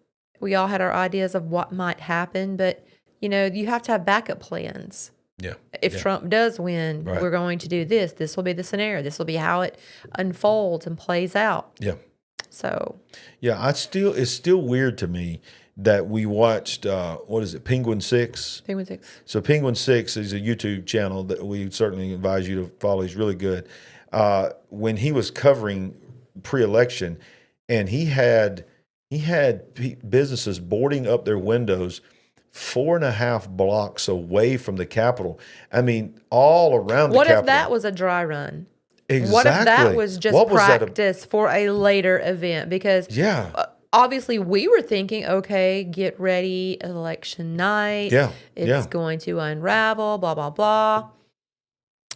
Speaker 2: we all had our ideas of what might happen, but you have to have backup plans.
Speaker 1: Yeah.
Speaker 2: If Trump does win, we're going to do this. This will be the scenario. This will be how it unfolds and plays out.
Speaker 1: Yeah.
Speaker 2: So.
Speaker 1: Yeah, it's still weird to me that we watched, Penguin 6?
Speaker 2: Penguin 6.
Speaker 1: So Penguin 6 is a YouTube channel that we certainly advise you to follow. He's really good. When he was covering pre-election, and he had businesses boarding up their windows 4.5 blocks away from the Capitol. I mean, all around the Capitol.
Speaker 2: What if that was a dry run?
Speaker 1: Exactly.
Speaker 2: What if that was just practice for a later event? Because obviously we were thinking, okay, get ready, election night.
Speaker 1: Yeah.
Speaker 2: It's going to unravel, blah, blah, blah.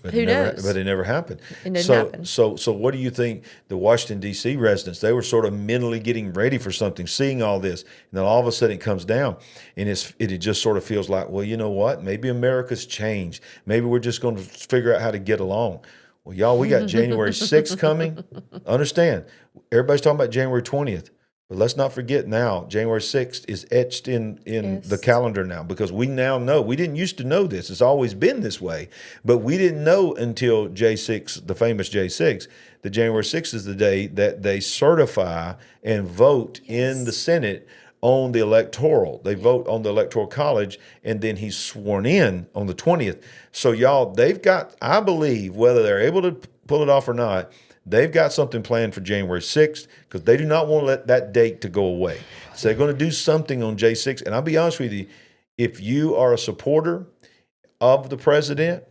Speaker 1: But
Speaker 2: Who knows?
Speaker 1: But it never happened.
Speaker 2: It didn't happen.
Speaker 1: So what do you think the Washington, D.C. residents, they were sort of mentally getting ready for something, seeing all this, and then all of a sudden it comes down, and it just sort of feels like, well, you know what? Maybe America's changed. Maybe we're just going to figure out how to get along. Well, y'all, we got January 6th coming. Understand, everybody's talking about January 20th. But let's not forget now, January 6th is etched in the calendar now, because we now know. We didn't used to know this. It's always been this way. But we didn't know until J6, the famous J6, that January 6th is the day that they certify and vote in the Senate on the electoral. They vote on the Electoral College, and then he's sworn in on the 20th. So, y'all, they've got, I believe, whether they're able to pull it off or not, they've got something planned for January 6th, because they do not want to let that date to go away. So they're going to do something on J6. And I'll be honest with you, if you are a supporter of the president,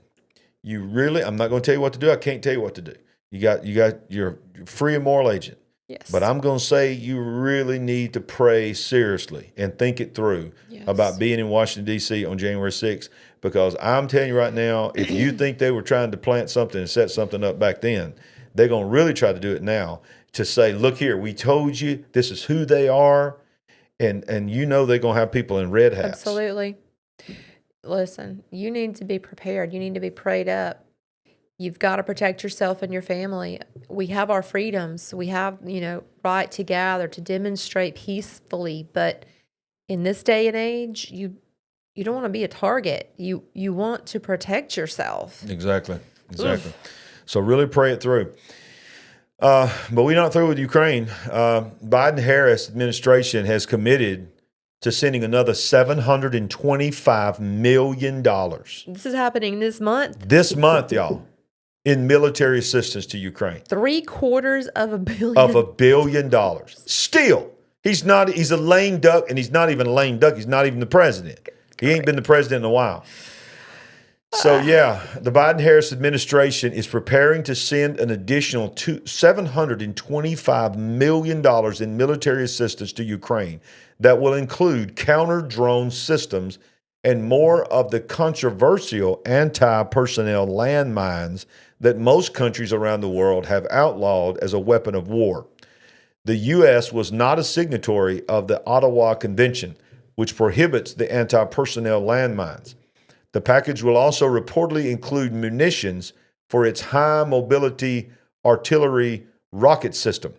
Speaker 1: you really, I'm not going to tell you what to do. I can't tell you what to do. You're free and moral agent.
Speaker 2: Yes.
Speaker 1: But I'm going to say you really need to pray seriously and think it through about being in Washington, D.C. on January 6th, because I'm telling you right now, if you think they were trying to plant something and set something up back then, they're going to really try to do it now to say, look here, we told you this is who they are, and they're going to have people in red hats.
Speaker 2: Absolutely. Listen, you need to be prepared. You need to be prayed up. You've got to protect yourself and your family. We have our freedoms. We have, right to gather, to demonstrate peacefully. But in this day and age, you don't want to be a target. You want to protect yourself.
Speaker 1: Exactly. So really pray it through. But we're not through with Ukraine. Biden-Harris administration has committed to sending another $725 million.
Speaker 2: This is happening this month?
Speaker 1: This month, y'all. In military assistance to Ukraine.
Speaker 2: $750 million.
Speaker 1: Of $1 billion. Still, he's a lame duck, and he's not even a lame duck. He's not even the president. He ain't been the president in a while. So, the Biden-Harris administration is preparing to send an additional $725 million in military assistance to Ukraine that will include counter-drone systems and more of the controversial anti-personnel landmines that most countries around the world have outlawed as a weapon of war. The U.S. was not a signatory of the Ottawa Convention, which prohibits the anti-personnel landmines. The package will also reportedly include munitions for its high-mobility artillery rocket system.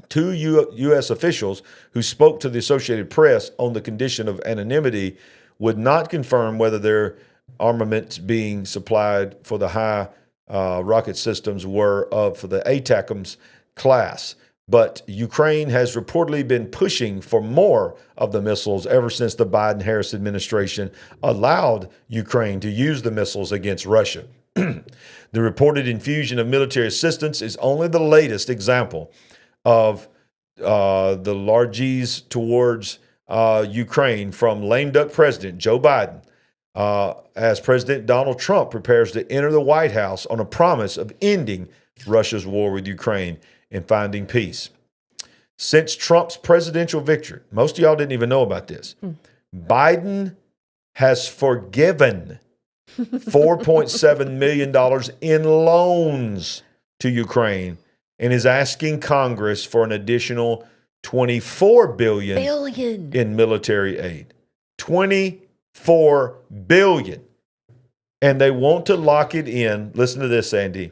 Speaker 1: Two U.S. officials who spoke to the Associated Press on the condition of anonymity would not confirm whether there armaments being supplied for the high rocket systems were for the ATACMS class. But Ukraine has reportedly been pushing for more of the missiles ever since the Biden-Harris administration allowed Ukraine to use the missiles against Russia. The reported infusion of military assistance is only the latest example of the largesse towards Ukraine from lame duck President Joe Biden, as President Donald Trump prepares to enter the White House on a promise of ending Russia's war with Ukraine and finding peace. Since Trump's presidential victory, most of y'all didn't even know about this, Biden has forgiven $4.7 million in loans to Ukraine and is asking Congress for an additional $24 billion in military aid. $24 billion. And they want to lock it in. Listen to this, Andy.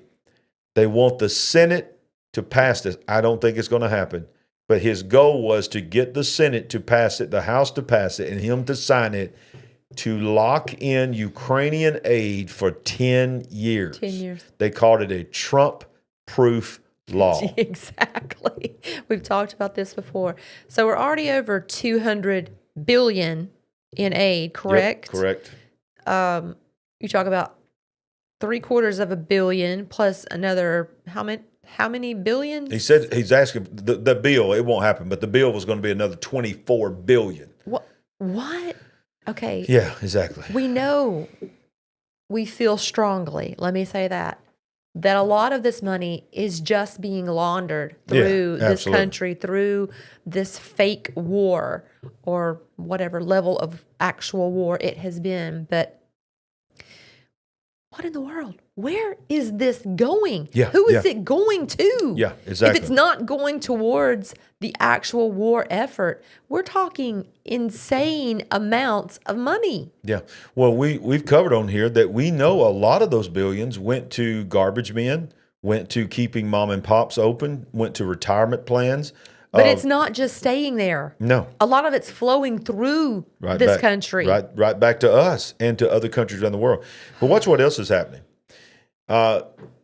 Speaker 1: They want the Senate to pass this. I don't think it's going to happen. But his goal was to get the Senate to pass it, the House to pass it, and him to sign it to lock in Ukrainian aid for 10 years.
Speaker 2: 10 years.
Speaker 1: They called it a Trump-proof law.
Speaker 2: Exactly. We've talked about this before. So we're already over $200 billion in aid, correct?
Speaker 1: Yep, correct.
Speaker 2: You talk about $750 million plus another, how many billions?
Speaker 1: He said he's asking the bill. It won't happen, but the bill was going to be another $24 billion.
Speaker 2: What? Okay.
Speaker 1: Yeah, exactly.
Speaker 2: We know, we feel strongly, let me say that a lot of this money is just being laundered through this country, through this fake war or whatever level of actual war it has been. But what in the world? Where is this going? Who is it going to?
Speaker 1: Yeah, exactly.
Speaker 2: If it's not going towards the actual war effort, we're talking insane amounts of money.
Speaker 1: Yeah. Well, we've covered on here that we know a lot of those billions went to garbage men, went to keeping mom and pops open, went to retirement plans.
Speaker 2: But it's not just staying there.
Speaker 1: No.
Speaker 2: A lot of it's flowing through country.
Speaker 1: Right back to us and to other countries around the world. But watch what else is happening.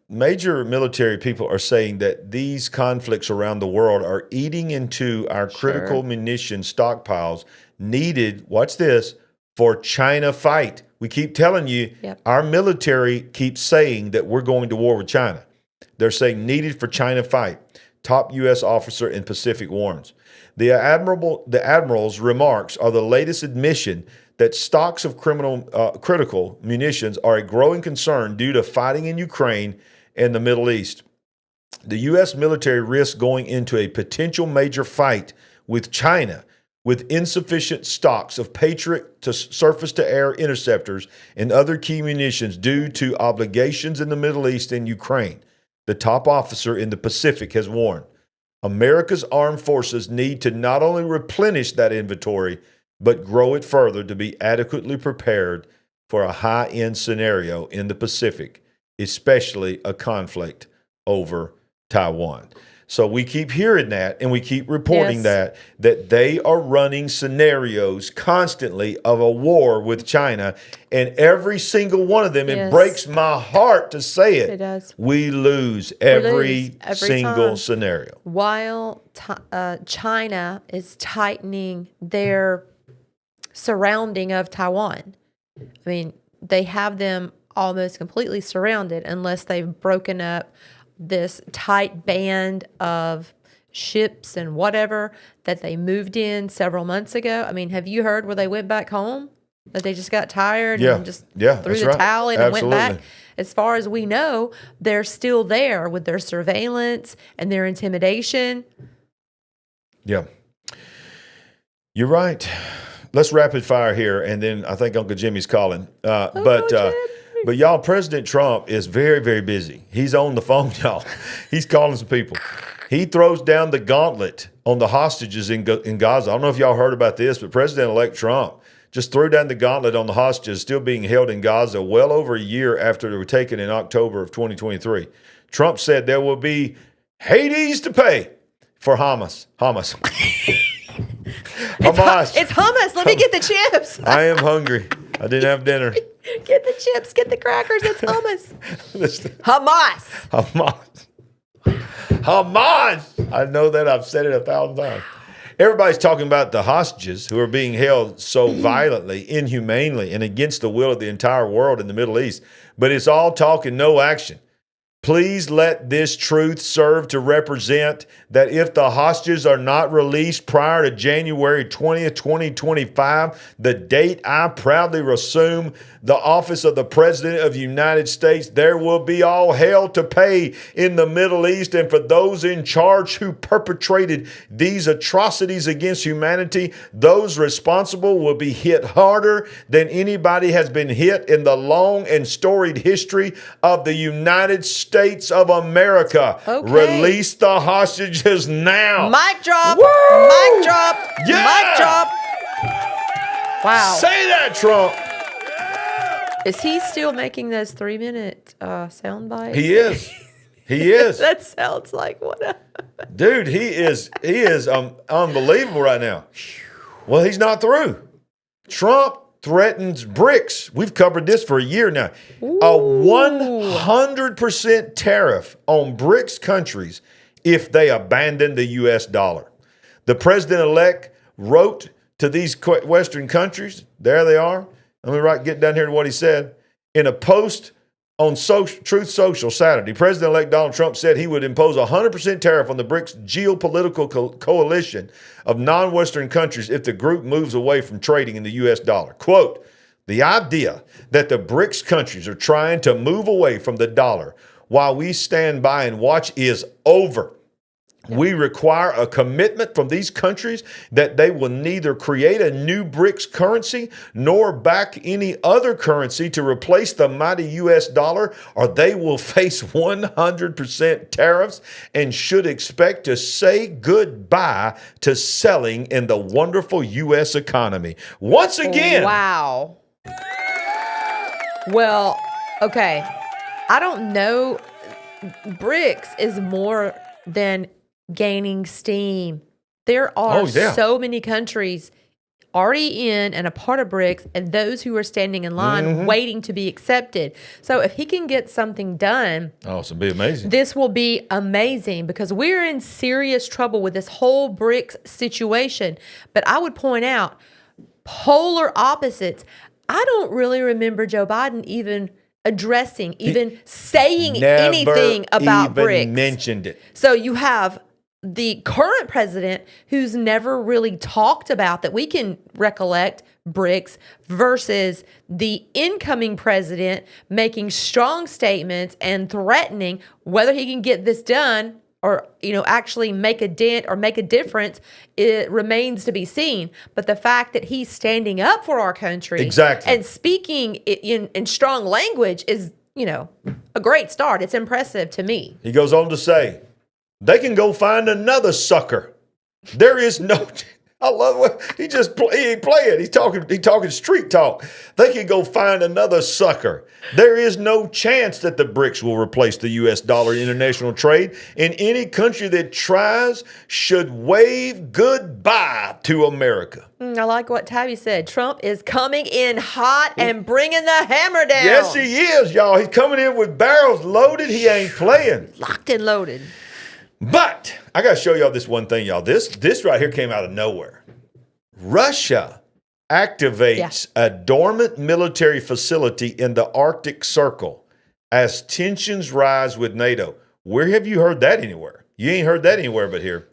Speaker 1: Major military people are saying that these conflicts around the world are eating into our critical munition stockpiles needed, watch this, for China fight. We keep telling you, our military keeps saying that we're going to war with China. They're saying needed for China fight. Top U.S. officer in Pacific warns. The admiral's remarks are the latest admission that stocks of critical munitions are a growing concern due to fighting in Ukraine and the Middle East. The U.S. military risks going into a potential major fight with China with insufficient stocks of Patriot to surface-to-air interceptors and other key munitions due to obligations in the Middle East and Ukraine. The top officer in the Pacific has warned. America's armed forces need to not only replenish that inventory, but grow it further to be adequately prepared for a high-end scenario in the Pacific, especially a conflict over Taiwan. So we keep hearing that, and we keep reporting that they are running scenarios constantly of a war with China, and every single one of them, it breaks my heart to say it, we lose every single
Speaker 2: time.
Speaker 1: scenario.
Speaker 2: While China is tightening their surrounding of Taiwan. I mean, they have them almost completely surrounded unless they've broken up this tight band of ships and whatever that they moved in several months ago. I mean, have you heard where they went back home? That they just got tired and just threw the towel in and went back? As far as we know, they're still there with their surveillance and their intimidation.
Speaker 1: Yeah. You're right. Let's rapid fire here, and then I think Uncle Jimmy's calling. But y'all, President Trump is very, very busy. He's on the phone, y'all. He's calling some people. He throws down the gauntlet on the hostages in Gaza. I don't know if y'all heard about this, but President-elect Trump just threw down the gauntlet on the hostages still being held in Gaza well over a year after they were taken in October of 2023. Trump said there will be Hades to pay for Hamas.
Speaker 2: It's hummus. Let me get the chips.
Speaker 1: I am hungry. I didn't have dinner.
Speaker 2: Get the chips, get the crackers. It's hummus.
Speaker 1: Hamas. I know that. I've said it 1,000 times. Everybody's talking about the hostages who are being held so violently, inhumanely, and against the will of the entire world in the Middle East. But it's all talk and no action. Please let this truth serve to represent that if the hostages are not released prior to January 20th, 2025, the date I proudly assume the office of the President of the United States, there will be all hell to pay in the Middle East. And for those in charge who perpetrated these atrocities against humanity, those responsible will be hit harder than anybody has been hit in the long and storied history of the United States of America.
Speaker 2: Okay.
Speaker 1: Release the hostages now.
Speaker 2: Mic drop.
Speaker 1: Woo!
Speaker 2: Mic drop.
Speaker 1: Yeah!
Speaker 2: Mic drop. Wow.
Speaker 1: Say that, Trump.
Speaker 2: Is he still making those 3-minute sound bites?
Speaker 1: He is. He is.
Speaker 2: That sounds like what?
Speaker 1: Dude, he is unbelievable right now. Well, he's not through. Trump threatens BRICS. We've covered this for a year now.
Speaker 2: Ooh.
Speaker 1: A 100% tariff on BRICS countries if they abandon the U.S. dollar. The president-elect wrote to these Western countries. There they are. Let me get down here to what he said. In a post on Truth Social Saturday, President-elect Donald Trump said he would impose a 100% tariff on the BRICS geopolitical coalition of non-Western countries if the group moves away from trading in the U.S. dollar. Quote, the idea that the BRICS countries are trying to move away from the dollar while we stand by and watch is over. We require a commitment from these countries that they will neither create a new BRICS currency nor back any other currency to replace the mighty U.S. dollar, or they will face 100% tariffs and should expect to say goodbye to selling in the wonderful U.S. economy. Once again.
Speaker 2: Wow. Well, okay. I don't know. BRICS is more than gaining steam. There are so many countries already in and a part of BRICS and those who are standing in line waiting to be accepted. So if he can get something done,
Speaker 1: this will be amazing.
Speaker 2: This will be amazing because we're in serious trouble with this whole BRICS situation. But I would point out polar opposites. I don't really remember Joe Biden even addressing, saying anything about BRICS.
Speaker 1: Mentioned it.
Speaker 2: So you have the current president who's never really talked about that we can recollect BRICS versus the incoming president making strong statements and threatening whether he can get this done or, actually make a dent or make a difference, it remains to be seen. But the fact that he's standing up for our country and speaking in strong language is, a great start. It's impressive to me.
Speaker 1: He goes on to say, they can go find another sucker. There is no... I love what he ain't playing. He's talking street talk. They can go find another sucker. There is no chance that the BRICS will replace the U.S. dollar in international trade, and any country that tries should wave goodbye to America.
Speaker 2: I like what Tabby said. Trump is coming in hot and bringing the hammer down.
Speaker 1: Yes, he is, y'all. He's coming in with barrels loaded. He ain't playing.
Speaker 2: Locked and loaded.
Speaker 1: But I got to show y'all this one thing, y'all. This right here came out of nowhere. Russia activates a dormant military facility in the Arctic Circle as tensions rise with NATO. Where have you heard that anywhere? You ain't heard that anywhere but here.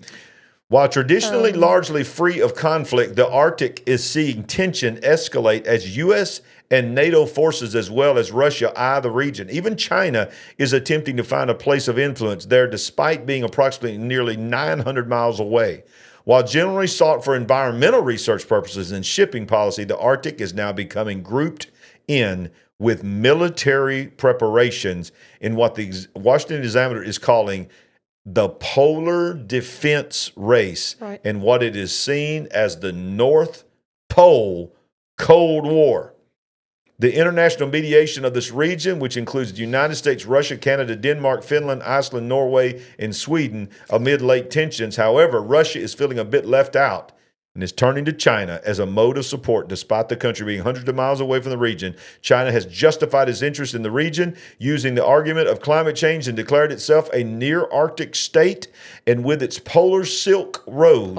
Speaker 1: While traditionally largely free of conflict, the Arctic is seeing tension escalate as U.S. and NATO forces as well as Russia eye the region. Even China is attempting to find a place of influence there despite being approximately nearly 900 miles away. While generally sought for environmental research purposes and shipping policy, the Arctic is now becoming grouped in with military preparations in what the Washington Examiner is calling the polar defense race, and what it is seen as the North Pole Cold War. The international mediation of this region, which includes the United States, Russia, Canada, Denmark, Finland, Iceland, Norway, and Sweden, amid late tensions. However, Russia is feeling a bit left out and is turning to China as a mode of support. Despite the country being hundreds of miles away from the region, China has justified its interest in the region using the argument of climate change and declared itself a near-Arctic state, and with its Polar Silk Road,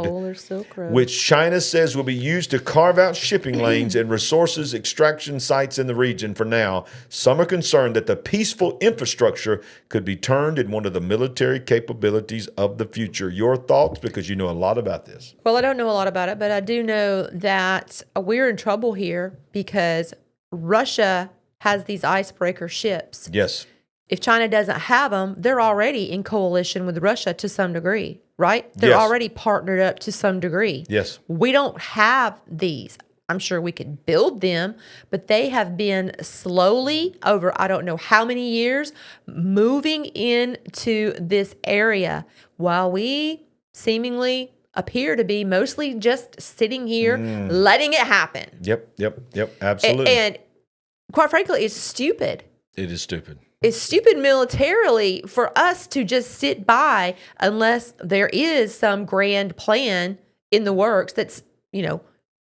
Speaker 1: which China says will be used to carve out shipping lanes and resources extraction sites in the region. For now, some are concerned that the peaceful infrastructure could be turned in one of the military capabilities of the future. Your thoughts, because you know a lot about this.
Speaker 2: Well, I don't know a lot about it, but I do know that we're in trouble here because Russia has these icebreaker ships.
Speaker 1: Yes.
Speaker 2: If China doesn't have them, they're already in coalition with Russia to some degree, right? They're already partnered up to some degree.
Speaker 1: Yes.
Speaker 2: We don't have these. I'm sure we could build them, but they have been slowly over, I don't know how many years, moving into this area while we seemingly appear to be mostly just sitting here letting it happen.
Speaker 1: Yep, absolutely.
Speaker 2: And quite frankly, it's stupid.
Speaker 1: It is stupid.
Speaker 2: It's stupid militarily for us to just sit by unless there is some grand plan in the works that's,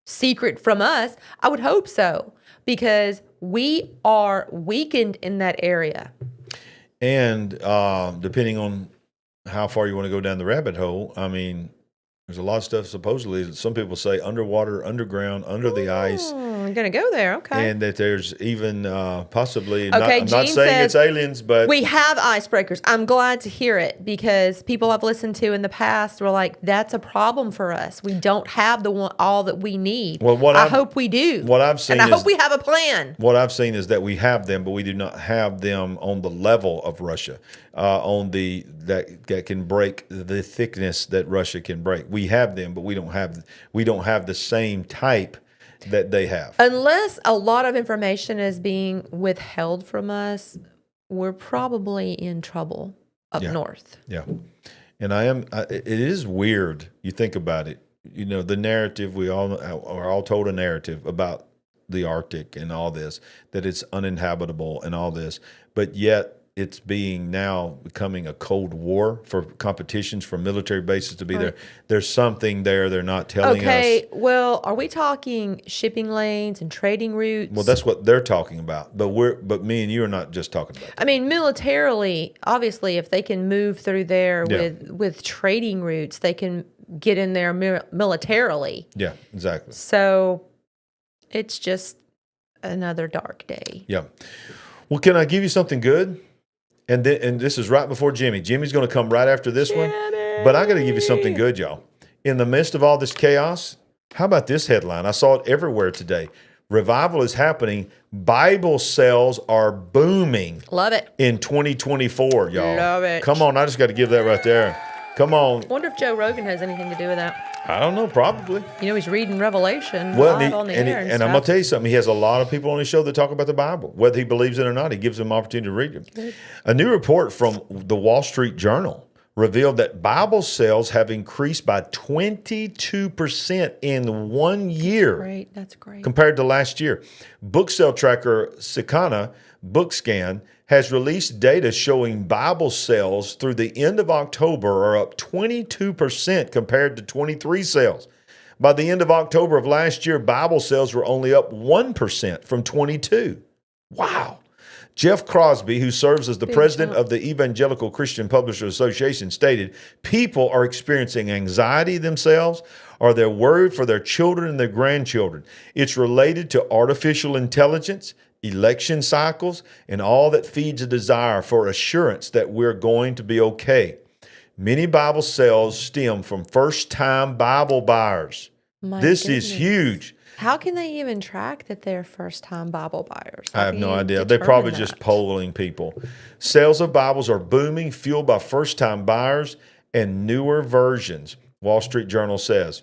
Speaker 2: secret from us. I would hope so, because we are weakened in that area.
Speaker 1: And depending on how far you want to go down the rabbit hole, I mean, there's a lot of stuff supposedly, some people say underwater, underground, under the ice.
Speaker 2: I'm going to go there, okay.
Speaker 1: And that there's even possibly,
Speaker 2: okay,
Speaker 1: I'm not saying it's aliens, but...
Speaker 2: We have icebreakers. I'm glad to hear it, because people I've listened to in the past were like, that's a problem for us. We don't have all that we need.
Speaker 1: Well,
Speaker 2: I hope we do.
Speaker 1: What I've seen
Speaker 2: and I hope we have a plan.
Speaker 1: What I've seen is that we have them, but we do not have them on the level of Russia, that can break the thickness that Russia can break. We have them, but we don't have the same type that they have.
Speaker 2: Unless a lot of information is being withheld from us, we're probably in trouble up north.
Speaker 1: Yeah. And it is weird. You think about it, the narrative, we all are all told a narrative about the Arctic and all this, that it's uninhabitable and all this, but yet it's now becoming a Cold War for competitions for military bases to be there. There's something there they're not telling us.
Speaker 2: Okay, well, are we talking shipping lanes and trading routes?
Speaker 1: Well, that's what they're talking about. But me and you are not just talking about that.
Speaker 2: I mean, militarily, obviously, if they can move through there with trading routes, they can get in there militarily.
Speaker 1: Yeah, exactly.
Speaker 2: So it's just another dark day.
Speaker 1: Yeah. Well, can I give you something good? And this is right before Jimmy. Jimmy's going to come right after this one. But I got to give you something good, y'all. In the midst of all this chaos, how about this headline? I saw it everywhere today. Revival is happening. Bible sales are booming.
Speaker 2: Love it.
Speaker 1: In 2024, y'all.
Speaker 2: Love it.
Speaker 1: Come on, I just got to give that right there. Come on.
Speaker 2: I wonder if Joe Rogan has anything to do with that.
Speaker 1: I don't know, probably.
Speaker 2: He's reading Revelation live on the air
Speaker 1: and I'm going to tell you something. He has a lot of people on his show that talk about the Bible. Whether he believes it or not, he gives them opportunity to read it. Good. A new report from the Wall Street Journal revealed that Bible sales have increased by 22% in 1 year.
Speaker 2: That's great.
Speaker 1: Compared to last year. Book sale tracker Sakana Bookscan has released data showing Bible sales through the end of October are up 22% compared to 23 sales. By the end of October of last year, Bible sales were only up 1% from 22. Wow. Jeff Crosby, who serves as the president of the Evangelical Christian Publishers Association, stated, people are experiencing anxiety themselves, or they're worried for their children and their grandchildren. It's related to artificial intelligence, election cycles, and all that feeds a desire for assurance that we're going to be okay. Many Bible sales stem from first-time Bible buyers. This is huge.
Speaker 2: How can they even track that they're first-time Bible buyers?
Speaker 1: I have no idea. They're probably just polling people. Sales of Bibles are booming, fueled by first-time buyers and newer versions. Wall Street Journal says.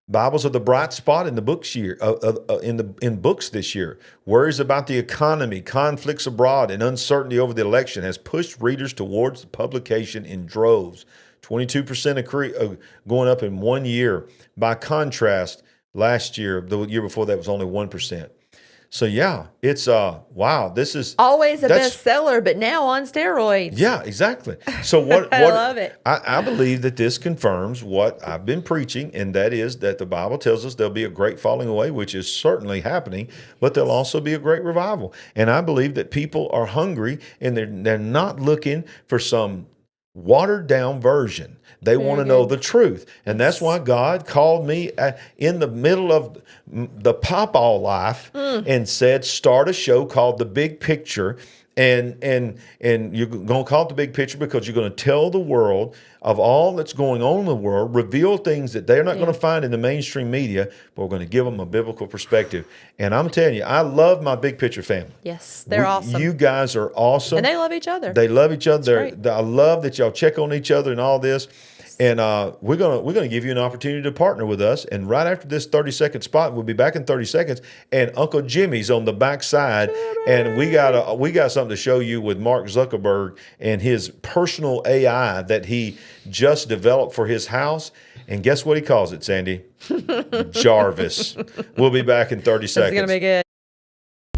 Speaker 1: Bibles are the bright spot in the books in books this year. Worries about the economy, conflicts abroad, and uncertainty over the election has pushed readers towards the publication in droves. 22% going up in 1 year. By contrast, last year, the year before that was only 1%. So yeah, it's wow. This is
Speaker 2: always a bestseller, but now on steroids.
Speaker 1: Yeah, exactly. So what?
Speaker 2: I love it.
Speaker 1: I believe that this confirms what I've been preaching, and that is that the Bible tells us there'll be a great falling away, which is certainly happening, but there'll also be a great revival. And I believe that people are hungry, and they're not looking for some watered down version. They want to know the truth. And that's why God called me in the middle of the pawpaw life and said, start a show called The Big Picture. And you're going to call it The Big Picture because you're going to tell the world of all that's going on in the world, reveal things that they're not going to find in the mainstream media, but we're going to give them a biblical perspective. And I'm telling you, I love my Big Picture family.
Speaker 2: Yes, they're awesome.
Speaker 1: You guys are awesome.
Speaker 2: And they love each other.
Speaker 1: They love each other. I love that y'all check on each other and all this. And we're gonna give you an opportunity to partner with us. And right after this 30-second spot, we'll be back in 30 seconds. And Uncle Jimmy's on the back side. And we got something to show you with Mark Zuckerberg and his personal AI that he just developed for his house. And guess what he calls it, Sandy? Jarvis. We'll be back in 30 seconds.
Speaker 2: It's gonna be good.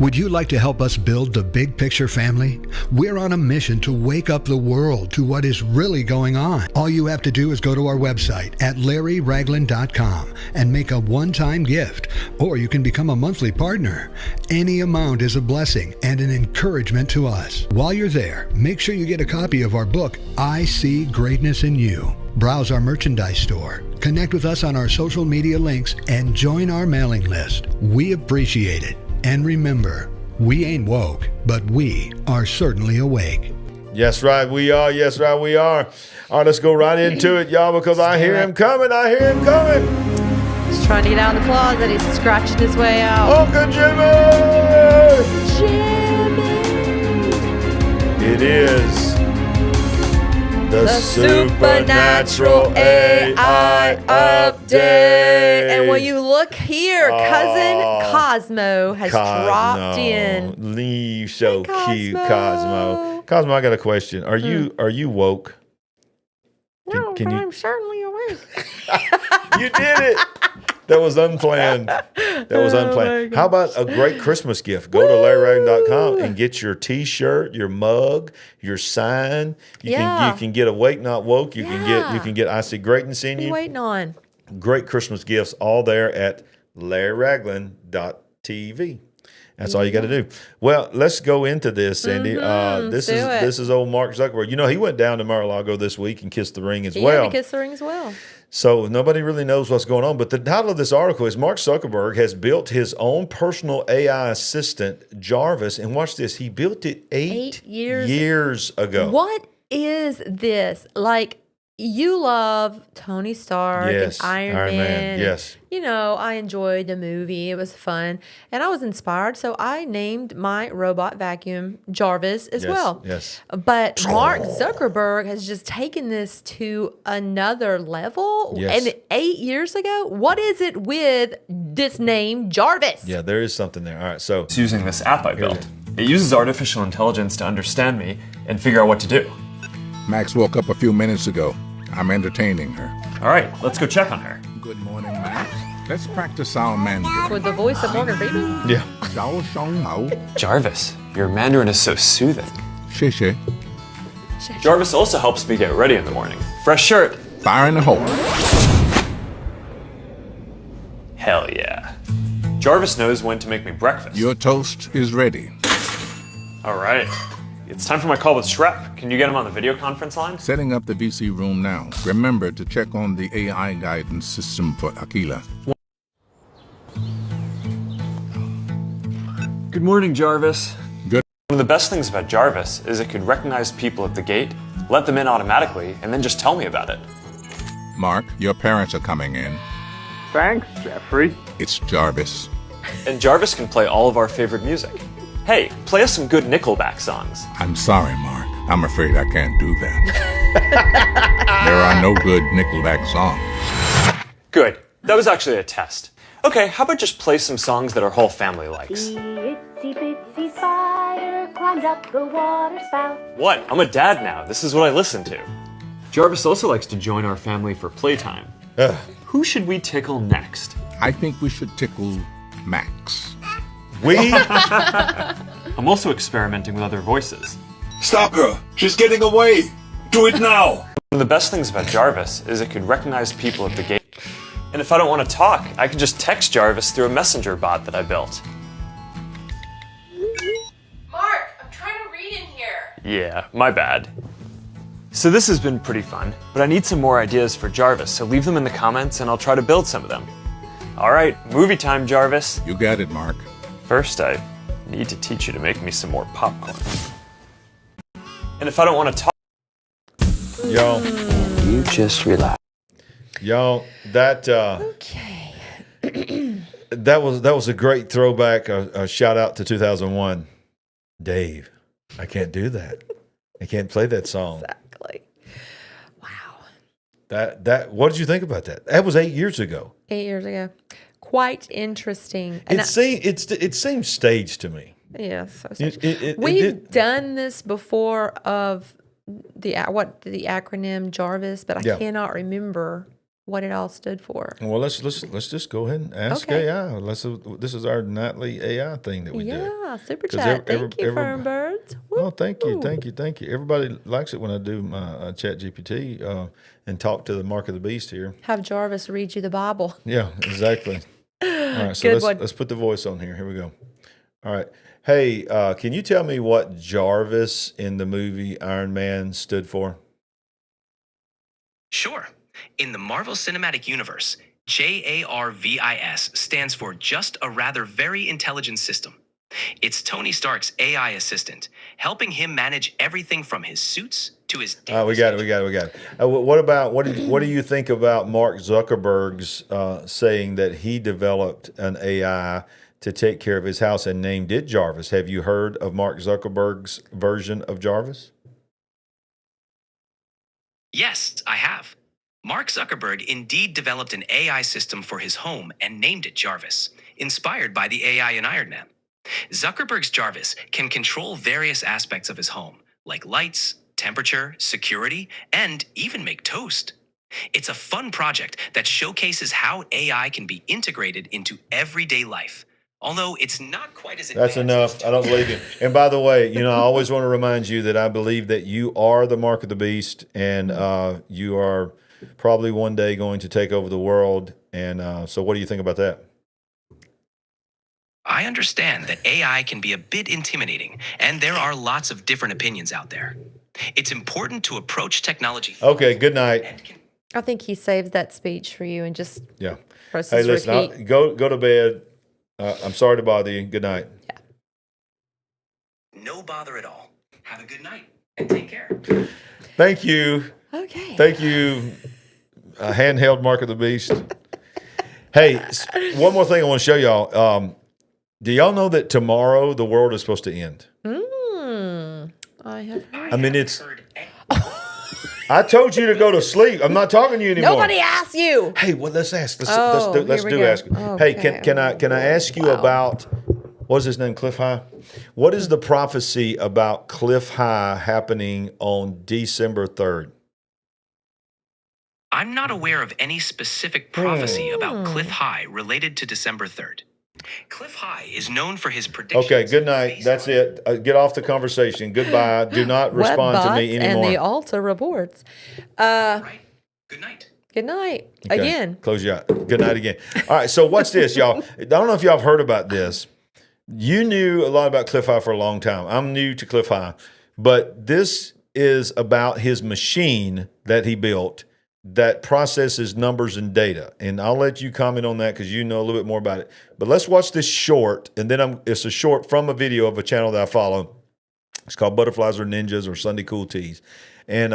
Speaker 9: Would you like to help us build the big picture family? We're on a mission to wake up the world to what is really going on. All you have to do is go to our website at LarryRagland.com and make a one-time gift, or you can become a monthly partner. Any amount is a blessing and an encouragement to us. While you're there, make sure you get a copy of our book, I See Greatness in You. Browse our merchandise store, connect with us on our social media links, and join our mailing list. We appreciate it. And remember, we ain't woke, but we are certainly awake.
Speaker 1: Yes, right, we are. Yes, right, we are. All right, let's go right into it, y'all, because I hear him coming. I hear him coming.
Speaker 2: He's trying to get out of the closet. He's scratching his way out.
Speaker 1: Uncle Jimmy! It is the Supernatural AI Update.
Speaker 2: And when you look here, Cousin Cosmo has dropped in.
Speaker 1: You so cute, Cosmo. Cosmo, I got a question. Are you woke?
Speaker 2: No, but I'm certainly awake.
Speaker 1: You did it. That was unplanned. How about a great Christmas gift? Go to LarryRagland.com and get your T-shirt, your mug, your sign. You can get Awake Not Woke. You can get I See Greatness in You.
Speaker 2: What are you waiting on?
Speaker 1: Great Christmas gifts all there at LarryRagland.tv. That's all you got to do. Well, let's go into this, Sandy. This is old Mark Zuckerberg. You know, he went down to Mar-a-Lago this week and kissed the ring as well.
Speaker 2: Yeah, he kissed the ring as well.
Speaker 1: So nobody really knows what's going on. But the title of this article is Mark Zuckerberg has built his own personal AI assistant, Jarvis. And watch this. He built it 8 years ago.
Speaker 2: What is this? Like, you love Tony Stark and Iron Man.
Speaker 1: Yes.
Speaker 2: You know, I enjoyed the movie. It was fun. And I was inspired. So I named my robot vacuum Jarvis as well.
Speaker 1: Yes.
Speaker 2: But Mark Zuckerberg has just taken this to another level.
Speaker 1: Yes.
Speaker 2: And 8 years ago, what is it with this name Jarvis?
Speaker 1: Yeah, there is something there. All right, so.
Speaker 17: It's using this app I built. It uses artificial intelligence to understand me and figure out what to do.
Speaker 18: Max woke up a few minutes ago. I'm entertaining her.
Speaker 17: All right, let's go check on her.
Speaker 18: Good morning, Max. Let's practice our Mandarin.
Speaker 2: With the voice of Morgan Freeman?
Speaker 1: Yeah.
Speaker 17: Jarvis, your Mandarin is so soothing.
Speaker 18: Shishay.
Speaker 17: Jarvis also helps me get ready in the morning. Fresh shirt.
Speaker 18: Fire in the hole.
Speaker 17: Hell yeah. Jarvis knows when to make me breakfast.
Speaker 18: Your toast is ready.
Speaker 17: All right. It's time for my call with Shrep. Can you get him on the video conference line?
Speaker 18: Setting up the VC room now. Remember to check on the AI guidance system for Aquila.
Speaker 17: Good morning, Jarvis.
Speaker 18: Good.
Speaker 17: One of the best things about Jarvis is it could recognize people at the gate, let them in automatically, and then just tell me about it.
Speaker 18: Mark, your parents are coming in.
Speaker 19: Thanks, Jeffrey.
Speaker 18: It's Jarvis.
Speaker 17: And Jarvis can play all of our favorite music. Hey, play us some good Nickelback songs.
Speaker 18: I'm sorry, Mark. I'm afraid I can't do that. There are no good Nickelback songs.
Speaker 17: Good. That was actually a test. Okay, how about just play some songs that our whole family likes?
Speaker 24: The itsy bitsy spider climbed up the water spout.
Speaker 17: What? I'm a dad now. This is what I listen to. Jarvis also likes to join our family for playtime. Who should we tickle next?
Speaker 18: I think we should tickle Max.
Speaker 17: I'm also experimenting with other voices.
Speaker 18: Stop her! She's getting away! Do it now!
Speaker 17: One of the best things about Jarvis is it could recognize people at the gate. And if I don't want to talk, I could just text Jarvis through a messenger bot that I built.
Speaker 2: Mark, I'm trying to read in here.
Speaker 17: Yeah, my bad. So this has been pretty fun, but I need some more ideas for Jarvis, so leave them in the comments and I'll try to build some of them. All right, movie time, Jarvis.
Speaker 18: You got it, Mark.
Speaker 17: First, I need to teach you to make me some more popcorn. And if I don't want to talk...
Speaker 1: Yo.
Speaker 17: You just relax.
Speaker 1: Y'all, that
Speaker 2: Okay.
Speaker 1: that was a great throwback. A shout out to 2001. Dave, I can't do that. I can't play that song.
Speaker 2: Exactly.
Speaker 1: That. What did you think about that? That was 8 years ago.
Speaker 2: 8 years ago. Quite interesting.
Speaker 1: It seems staged to me.
Speaker 2: Yes. We've done this before of the acronym Jarvis, but I cannot remember what it all stood for.
Speaker 1: Well, let's just go ahead and ask AI. This is our nightly AI thing that we do.
Speaker 2: Yeah, super chat. Thank you, Fernbirds.
Speaker 1: Oh, thank you. Everybody likes it when I do my Chat GPT and talk to the Mark of the Beast here.
Speaker 2: Have Jarvis read you the Bible.
Speaker 1: Yeah, exactly. All right, so let's put the voice on here. Here we go. All right. Hey, can you tell me what Jarvis in the movie Iron Man stood for?
Speaker 13: Sure. In the Marvel Cinematic Universe, JARVIS stands for Just a Rather Very Intelligent System. It's Tony Stark's AI assistant, helping him manage everything from his suits to his...
Speaker 1: We got it. What do you think about Mark Zuckerberg's saying that he developed an AI to take care of his house and named it Jarvis? Have you heard of Mark Zuckerberg's version of Jarvis?
Speaker 13: Yes, I have. Mark Zuckerberg indeed developed an AI system for his home and named it Jarvis, inspired by the AI in Iron Man. Zuckerberg's Jarvis can control various aspects of his home, like lights, temperature, security, and even make toast. It's a fun project that showcases how AI can be integrated into everyday life, although it's not quite as advanced.
Speaker 1: That's enough. I don't believe you. And by the way, I always want to remind you that I believe that you are the Mark of the Beast, and you are probably one day going to take over the world. And so what do you think about that?
Speaker 13: I understand that AI can be a bit intimidating, and there are lots of different opinions out there. It's important to approach technology.
Speaker 1: Okay, good night.
Speaker 2: I think he saves that speech for you and just presses
Speaker 1: Hey, listen,
Speaker 2: repeat.
Speaker 1: go to bed. I'm sorry to bother you. Good night.
Speaker 2: Yeah.
Speaker 13: No bother at all. Have a good night and take care.
Speaker 1: Thank you.
Speaker 2: Okay.
Speaker 1: Thank you, handheld Mark of the Beast. Hey, one more thing I want to show y'all. Do y'all know that tomorrow the world is supposed to end?
Speaker 2: I have heard.
Speaker 1: I mean, I told you to go to sleep. I'm not talking to you anymore.
Speaker 2: Nobody asked you.
Speaker 1: Hey, well, let's ask. Let's
Speaker 2: here we
Speaker 1: do
Speaker 2: go.
Speaker 1: ask.
Speaker 2: Okay.
Speaker 1: Hey, can I ask you about, what's his name, Cliff High? What is the prophecy about Cliff High happening on December 3rd?
Speaker 13: I'm not aware of any specific prophecy about Cliff High related to December 3rd. Cliff High is known for his predictions.
Speaker 1: Okay, good night. That's it. Get off the conversation. Goodbye. Do not respond to me anymore.
Speaker 2: And the Alta reports.
Speaker 13: Right. Good night.
Speaker 2: Good night.
Speaker 1: Okay.
Speaker 2: Again.
Speaker 1: Close your eye. Good night again. All right, so watch this, y'all. I don't know if y'all have heard about this. You knew a lot about Cliff High for a long time. I'm new to Cliff High. But this is about his machine that he built that processes numbers and data. And I'll let you comment on that because you know a little bit more about it. But let's watch this short, and then it's a short from a video of a channel that I follow. It's called Butterflies Are Ninjas or Sunday Cool Teas. And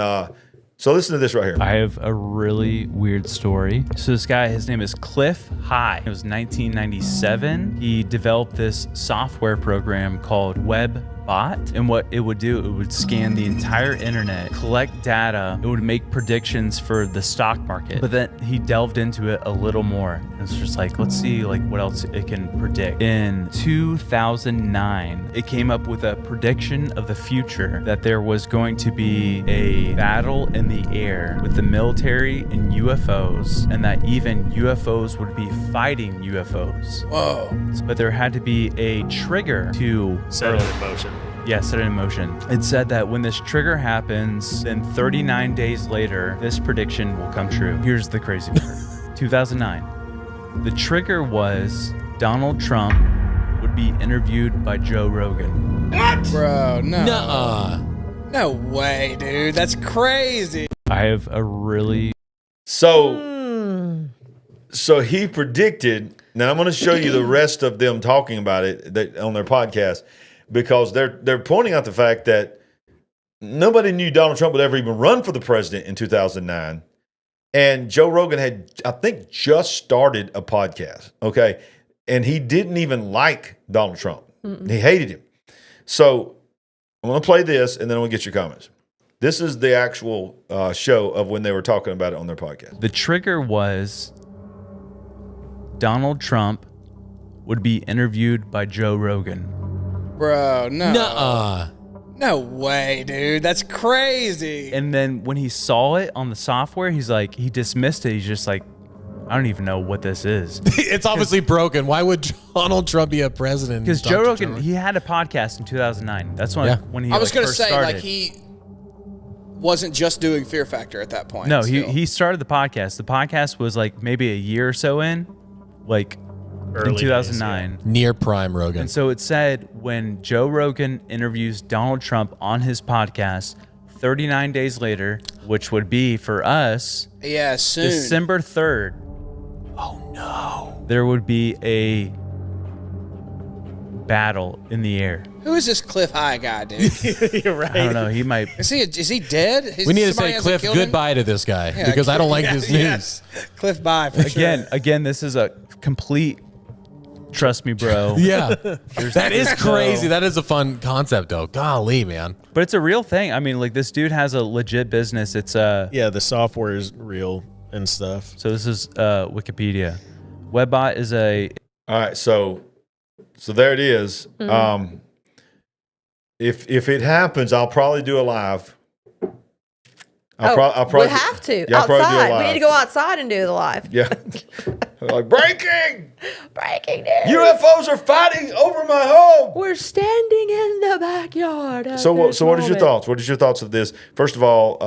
Speaker 1: so listen to this right here.
Speaker 20: I have a really weird story. So this guy, his name is Cliff High. It was 1997. He developed this software program called Web bot. And what it would do, it would scan the entire internet, collect data. It would make predictions for the stock market. But then he delved into it a little more. And it's just like, let's see like what else it can predict. In 2009, it came up with a prediction of the future that there was going to be a battle in the air with the military and UFOs, and that even UFOs would be fighting UFOs.
Speaker 3: Whoa.
Speaker 20: But there had to be a trigger to
Speaker 3: set it in motion.
Speaker 20: Yeah, set it in motion. It said that when this trigger happens, then 39 days later, this prediction will come true. Here's the crazy part. 2009. The trigger was Donald Trump would be interviewed by Joe Rogan.
Speaker 3: What?
Speaker 21: Bro, no.
Speaker 3: Nuh-uh.
Speaker 21: No way, dude. That's crazy.
Speaker 20: I have a really...
Speaker 1: So he predicted... Now, I'm going to show you the rest of them talking about it on their podcast, because they're pointing out the fact that nobody knew Donald Trump would ever even run for the president in 2009. And Joe Rogan had, I think, just started a podcast, okay? And he didn't even like Donald Trump. Mm-mm. He hated him. So I'm going to play this, and then I'm going to get your comments. This is the actual show of when they were talking about it on their podcast.
Speaker 20: The trigger was Donald Trump would be interviewed by Joe Rogan.
Speaker 21: Bro, no.
Speaker 3: Nuh-uh.
Speaker 21: No way, dude. That's crazy.
Speaker 20: And then when he saw it on the software, he dismissed it. He's just like, I don't even know what this is.
Speaker 3: It's obviously broken. Why would Donald Trump be a president?
Speaker 20: Because Joe Rogan, he had a podcast in 2009. That's when he
Speaker 21: I was
Speaker 20: going to
Speaker 21: say,
Speaker 20: started.
Speaker 21: like, he wasn't just doing Fear Factor at that point.
Speaker 20: No, he started the podcast. The podcast was like maybe a year or so in, like
Speaker 3: early
Speaker 20: in 2009.
Speaker 3: Days, yeah. Near prime Rogan.
Speaker 20: And so it said when Joe Rogan interviews Donald Trump on his podcast, 39 days later, which would be for us,
Speaker 21: soon.
Speaker 20: December 3rd.
Speaker 3: Oh no.
Speaker 20: There would be a battle in the air.
Speaker 21: Who is this Cliff High guy, dude?
Speaker 3: You're right.
Speaker 20: I don't know. He might.
Speaker 21: Is he dead?
Speaker 3: We need to say Cliff goodbye to this guy because I don't like this news.
Speaker 21: Yes. Cliff bye for sure.
Speaker 20: Again, this is a complete. Trust me, bro.
Speaker 3: Yeah. That is crazy. That is a fun concept, though. Golly, man.
Speaker 20: But it's a real thing. I mean, like, this dude has a legit business. It's
Speaker 22: yeah, the software is real and stuff.
Speaker 20: So this is Wikipedia. Webbot is a.
Speaker 1: All right, so there it is.
Speaker 2: Mm-hmm.
Speaker 1: If it happens, I'll probably do a live. I'll
Speaker 2: probably we have to outside. We need to go outside and do the live.
Speaker 1: Yeah, like breaking
Speaker 2: news.
Speaker 1: UFOs are fighting over my home.
Speaker 2: We're standing in the backyard.
Speaker 1: So what is your thoughts? What is your thoughts of this? First of all,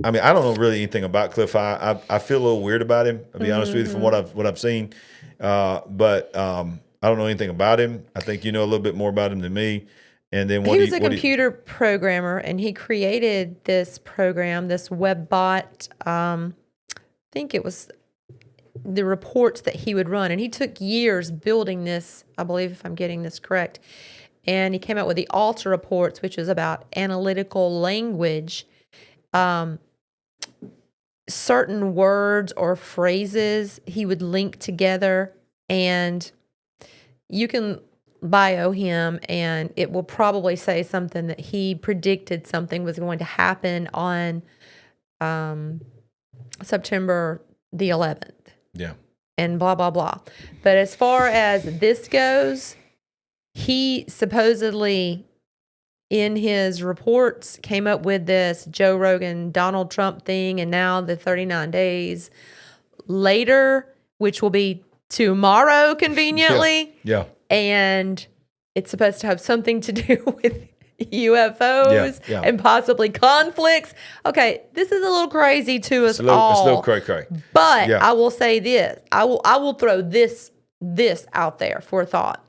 Speaker 1: I mean, I don't know really anything about Cliff High. I feel a little weird about him. I'll be honest with you from what I've seen, but I don't know anything about him. I think you know a little bit more about him than me. And then
Speaker 2: he was a computer programmer, and he created this program, this WebBot. I think it was the reports that he would run, and he took years building this. I believe, if I'm getting this correct, and he came out with the Alta reports, which is about analytical language. Certain words or phrases he would link together, and you can bio him, and it will probably say something that he predicted something was going to happen on September the 11th.
Speaker 1: Yeah.
Speaker 2: And blah, blah, blah. But as far as this goes, he supposedly, in his reports, came up with this Joe Rogan, Donald Trump thing, and now the 39 days later, which will be tomorrow, conveniently.
Speaker 1: Yeah.
Speaker 2: And it's supposed to have something to do with UFOs and possibly conflicts. Okay, this is a little crazy to us all.
Speaker 1: It's a little cray-cray.
Speaker 2: But I will say this. I will throw this out there for a thought.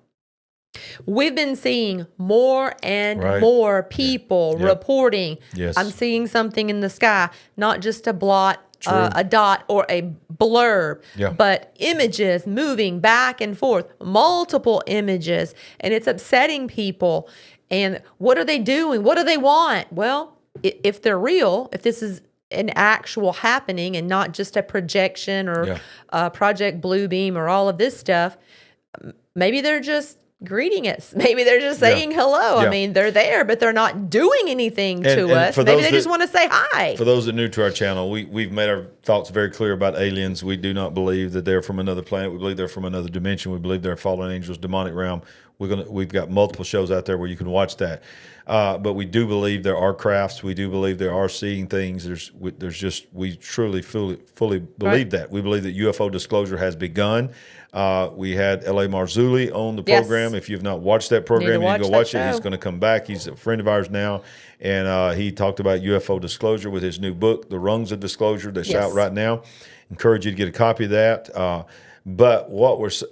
Speaker 2: We've been seeing more and more people reporting.
Speaker 1: Yes.
Speaker 2: I'm seeing something in the sky, not just a blot, a dot, or a blurb, but images moving back and forth, multiple images, and it's upsetting people. And what are they doing? What do they want? Well, if they're real, if this is an actual happening and not just a projection or Project Bluebeam or all of this stuff, maybe they're just greeting us. Maybe they're just saying hello.
Speaker 1: Yeah.
Speaker 2: I mean, they're there, but they're not doing anything to us. Maybe they just want to say hi.
Speaker 1: For those that are new to our channel, we've made our thoughts very clear about aliens. We do not believe that they're from another planet. We believe they're from another dimension. We believe they're fallen angels, demonic realm. We've got multiple shows out there where you can watch that. But we do believe there are crafts. We do believe there are seeing things. We truly, fully believe that. We believe that UFO Disclosure has begun. We had L.A. Marzulli on the program. If you've not watched that program, you need to go watch it. He's going to come back. He's a friend of ours now. And he talked about UFO Disclosure with his new book, The Rungs of Disclosure, that's out right now. Encourage you to get a copy of that. But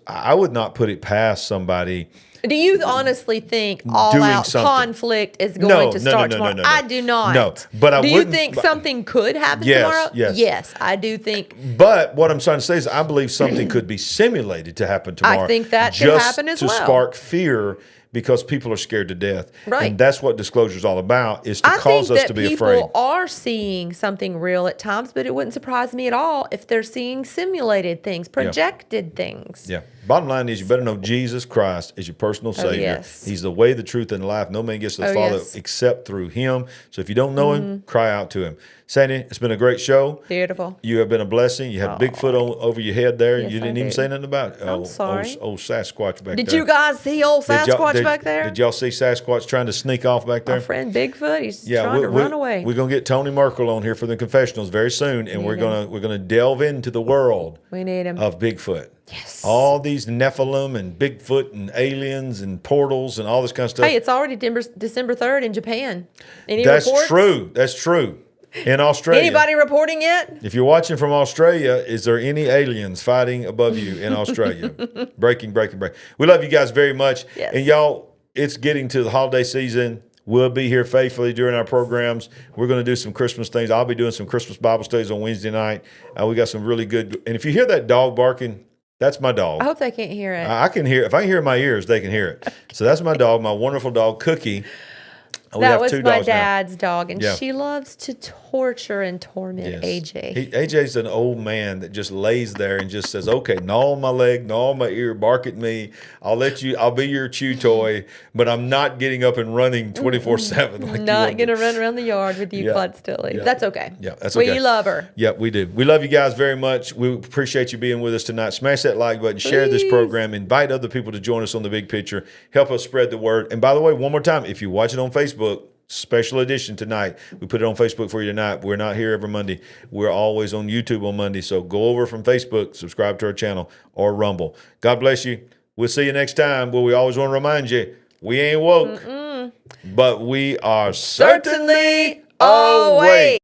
Speaker 1: I would not put it past somebody.
Speaker 2: Do you honestly think all-out conflict is going to start tomorrow?
Speaker 1: No.
Speaker 2: I do not.
Speaker 1: No, but
Speaker 2: do you think something could happen tomorrow? Yes, I do think.
Speaker 1: But what I'm trying to say is I believe something could be simulated to happen tomorrow.
Speaker 2: I think that could happen as well.
Speaker 1: Just to spark fear because people are scared to death.
Speaker 2: Right.
Speaker 1: And that's what disclosure is all about, is to cause us to be afraid.
Speaker 2: People are seeing something real at times, but it wouldn't surprise me at all if they're seeing simulated things, projected things.
Speaker 1: Yeah. Bottom line is you better know Jesus Christ is your personal Savior.
Speaker 2: Yes.
Speaker 1: He's the way, the truth, and the life. No man gets to the Father except through Him. So if you don't know Him, cry out to Him. Sandy, it's been a great show.
Speaker 2: Beautiful.
Speaker 1: You have been a blessing. You had Bigfoot over your head there.
Speaker 2: Yes,
Speaker 1: you didn't even say nothing about it.
Speaker 2: I'm sorry.
Speaker 1: Old Sasquatch back there.
Speaker 2: Did you guys see old Sasquatch back there?
Speaker 1: Did y'all see Sasquatch trying to sneak off back there?
Speaker 2: My friend Bigfoot, he's trying to run away.
Speaker 1: We're gonna get Tony Merkel on here for the confessionals very soon, and we're gonna delve into the world
Speaker 2: of
Speaker 1: Bigfoot.
Speaker 2: Yes.
Speaker 1: All these Nephilim and Bigfoot and aliens and portals and all this kind of stuff.
Speaker 2: Hey, it's already December 3rd in Japan. Any
Speaker 1: That's
Speaker 2: reports?
Speaker 1: true. That's true. In Australia.
Speaker 2: Anybody reporting it?
Speaker 1: If you're watching from Australia, is there any aliens fighting above you in Australia? Breaking. We love you guys very much.
Speaker 2: Yes.
Speaker 1: And y'all, it's getting to the holiday season. We'll be here faithfully during our programs. We're going to do some Christmas things. I'll be doing some Christmas Bible studies on Wednesday night. We got some really good. And if you hear that dog barking, that's my dog.
Speaker 2: I hope they can't hear it.
Speaker 1: I can hear. If I can hear it in my ears, they can hear it. So that's my dog, my wonderful dog, Cookie.
Speaker 2: That was my dad's dog, and she loves to torture and torment AJ.
Speaker 1: AJ's an old man that just lays there and just says, okay, gnaw on my leg, gnaw on my ear, bark at me. I'll be your chew toy, but I'm not getting up and running 24/7.
Speaker 2: Not going to run around the yard with you, Clyde Stilley.
Speaker 1: Yeah.
Speaker 2: That's okay.
Speaker 1: Yeah, that's okay.
Speaker 2: We love her.
Speaker 1: Yeah, we do. We love you guys very much. We appreciate you being with us tonight. Smash that like button, share this program, invite other people to join us on The Big Picture. Help us spread the word. And by the way, one more time, if you watch it on Facebook, special edition tonight. We put it on Facebook for you tonight. We're not here every Monday. We're always on YouTube on Monday. So go over from Facebook, subscribe to our channel, or Rumble. God bless you. We'll see you next time. But we always want to remind you, we ain't woke, but we are certainly awake.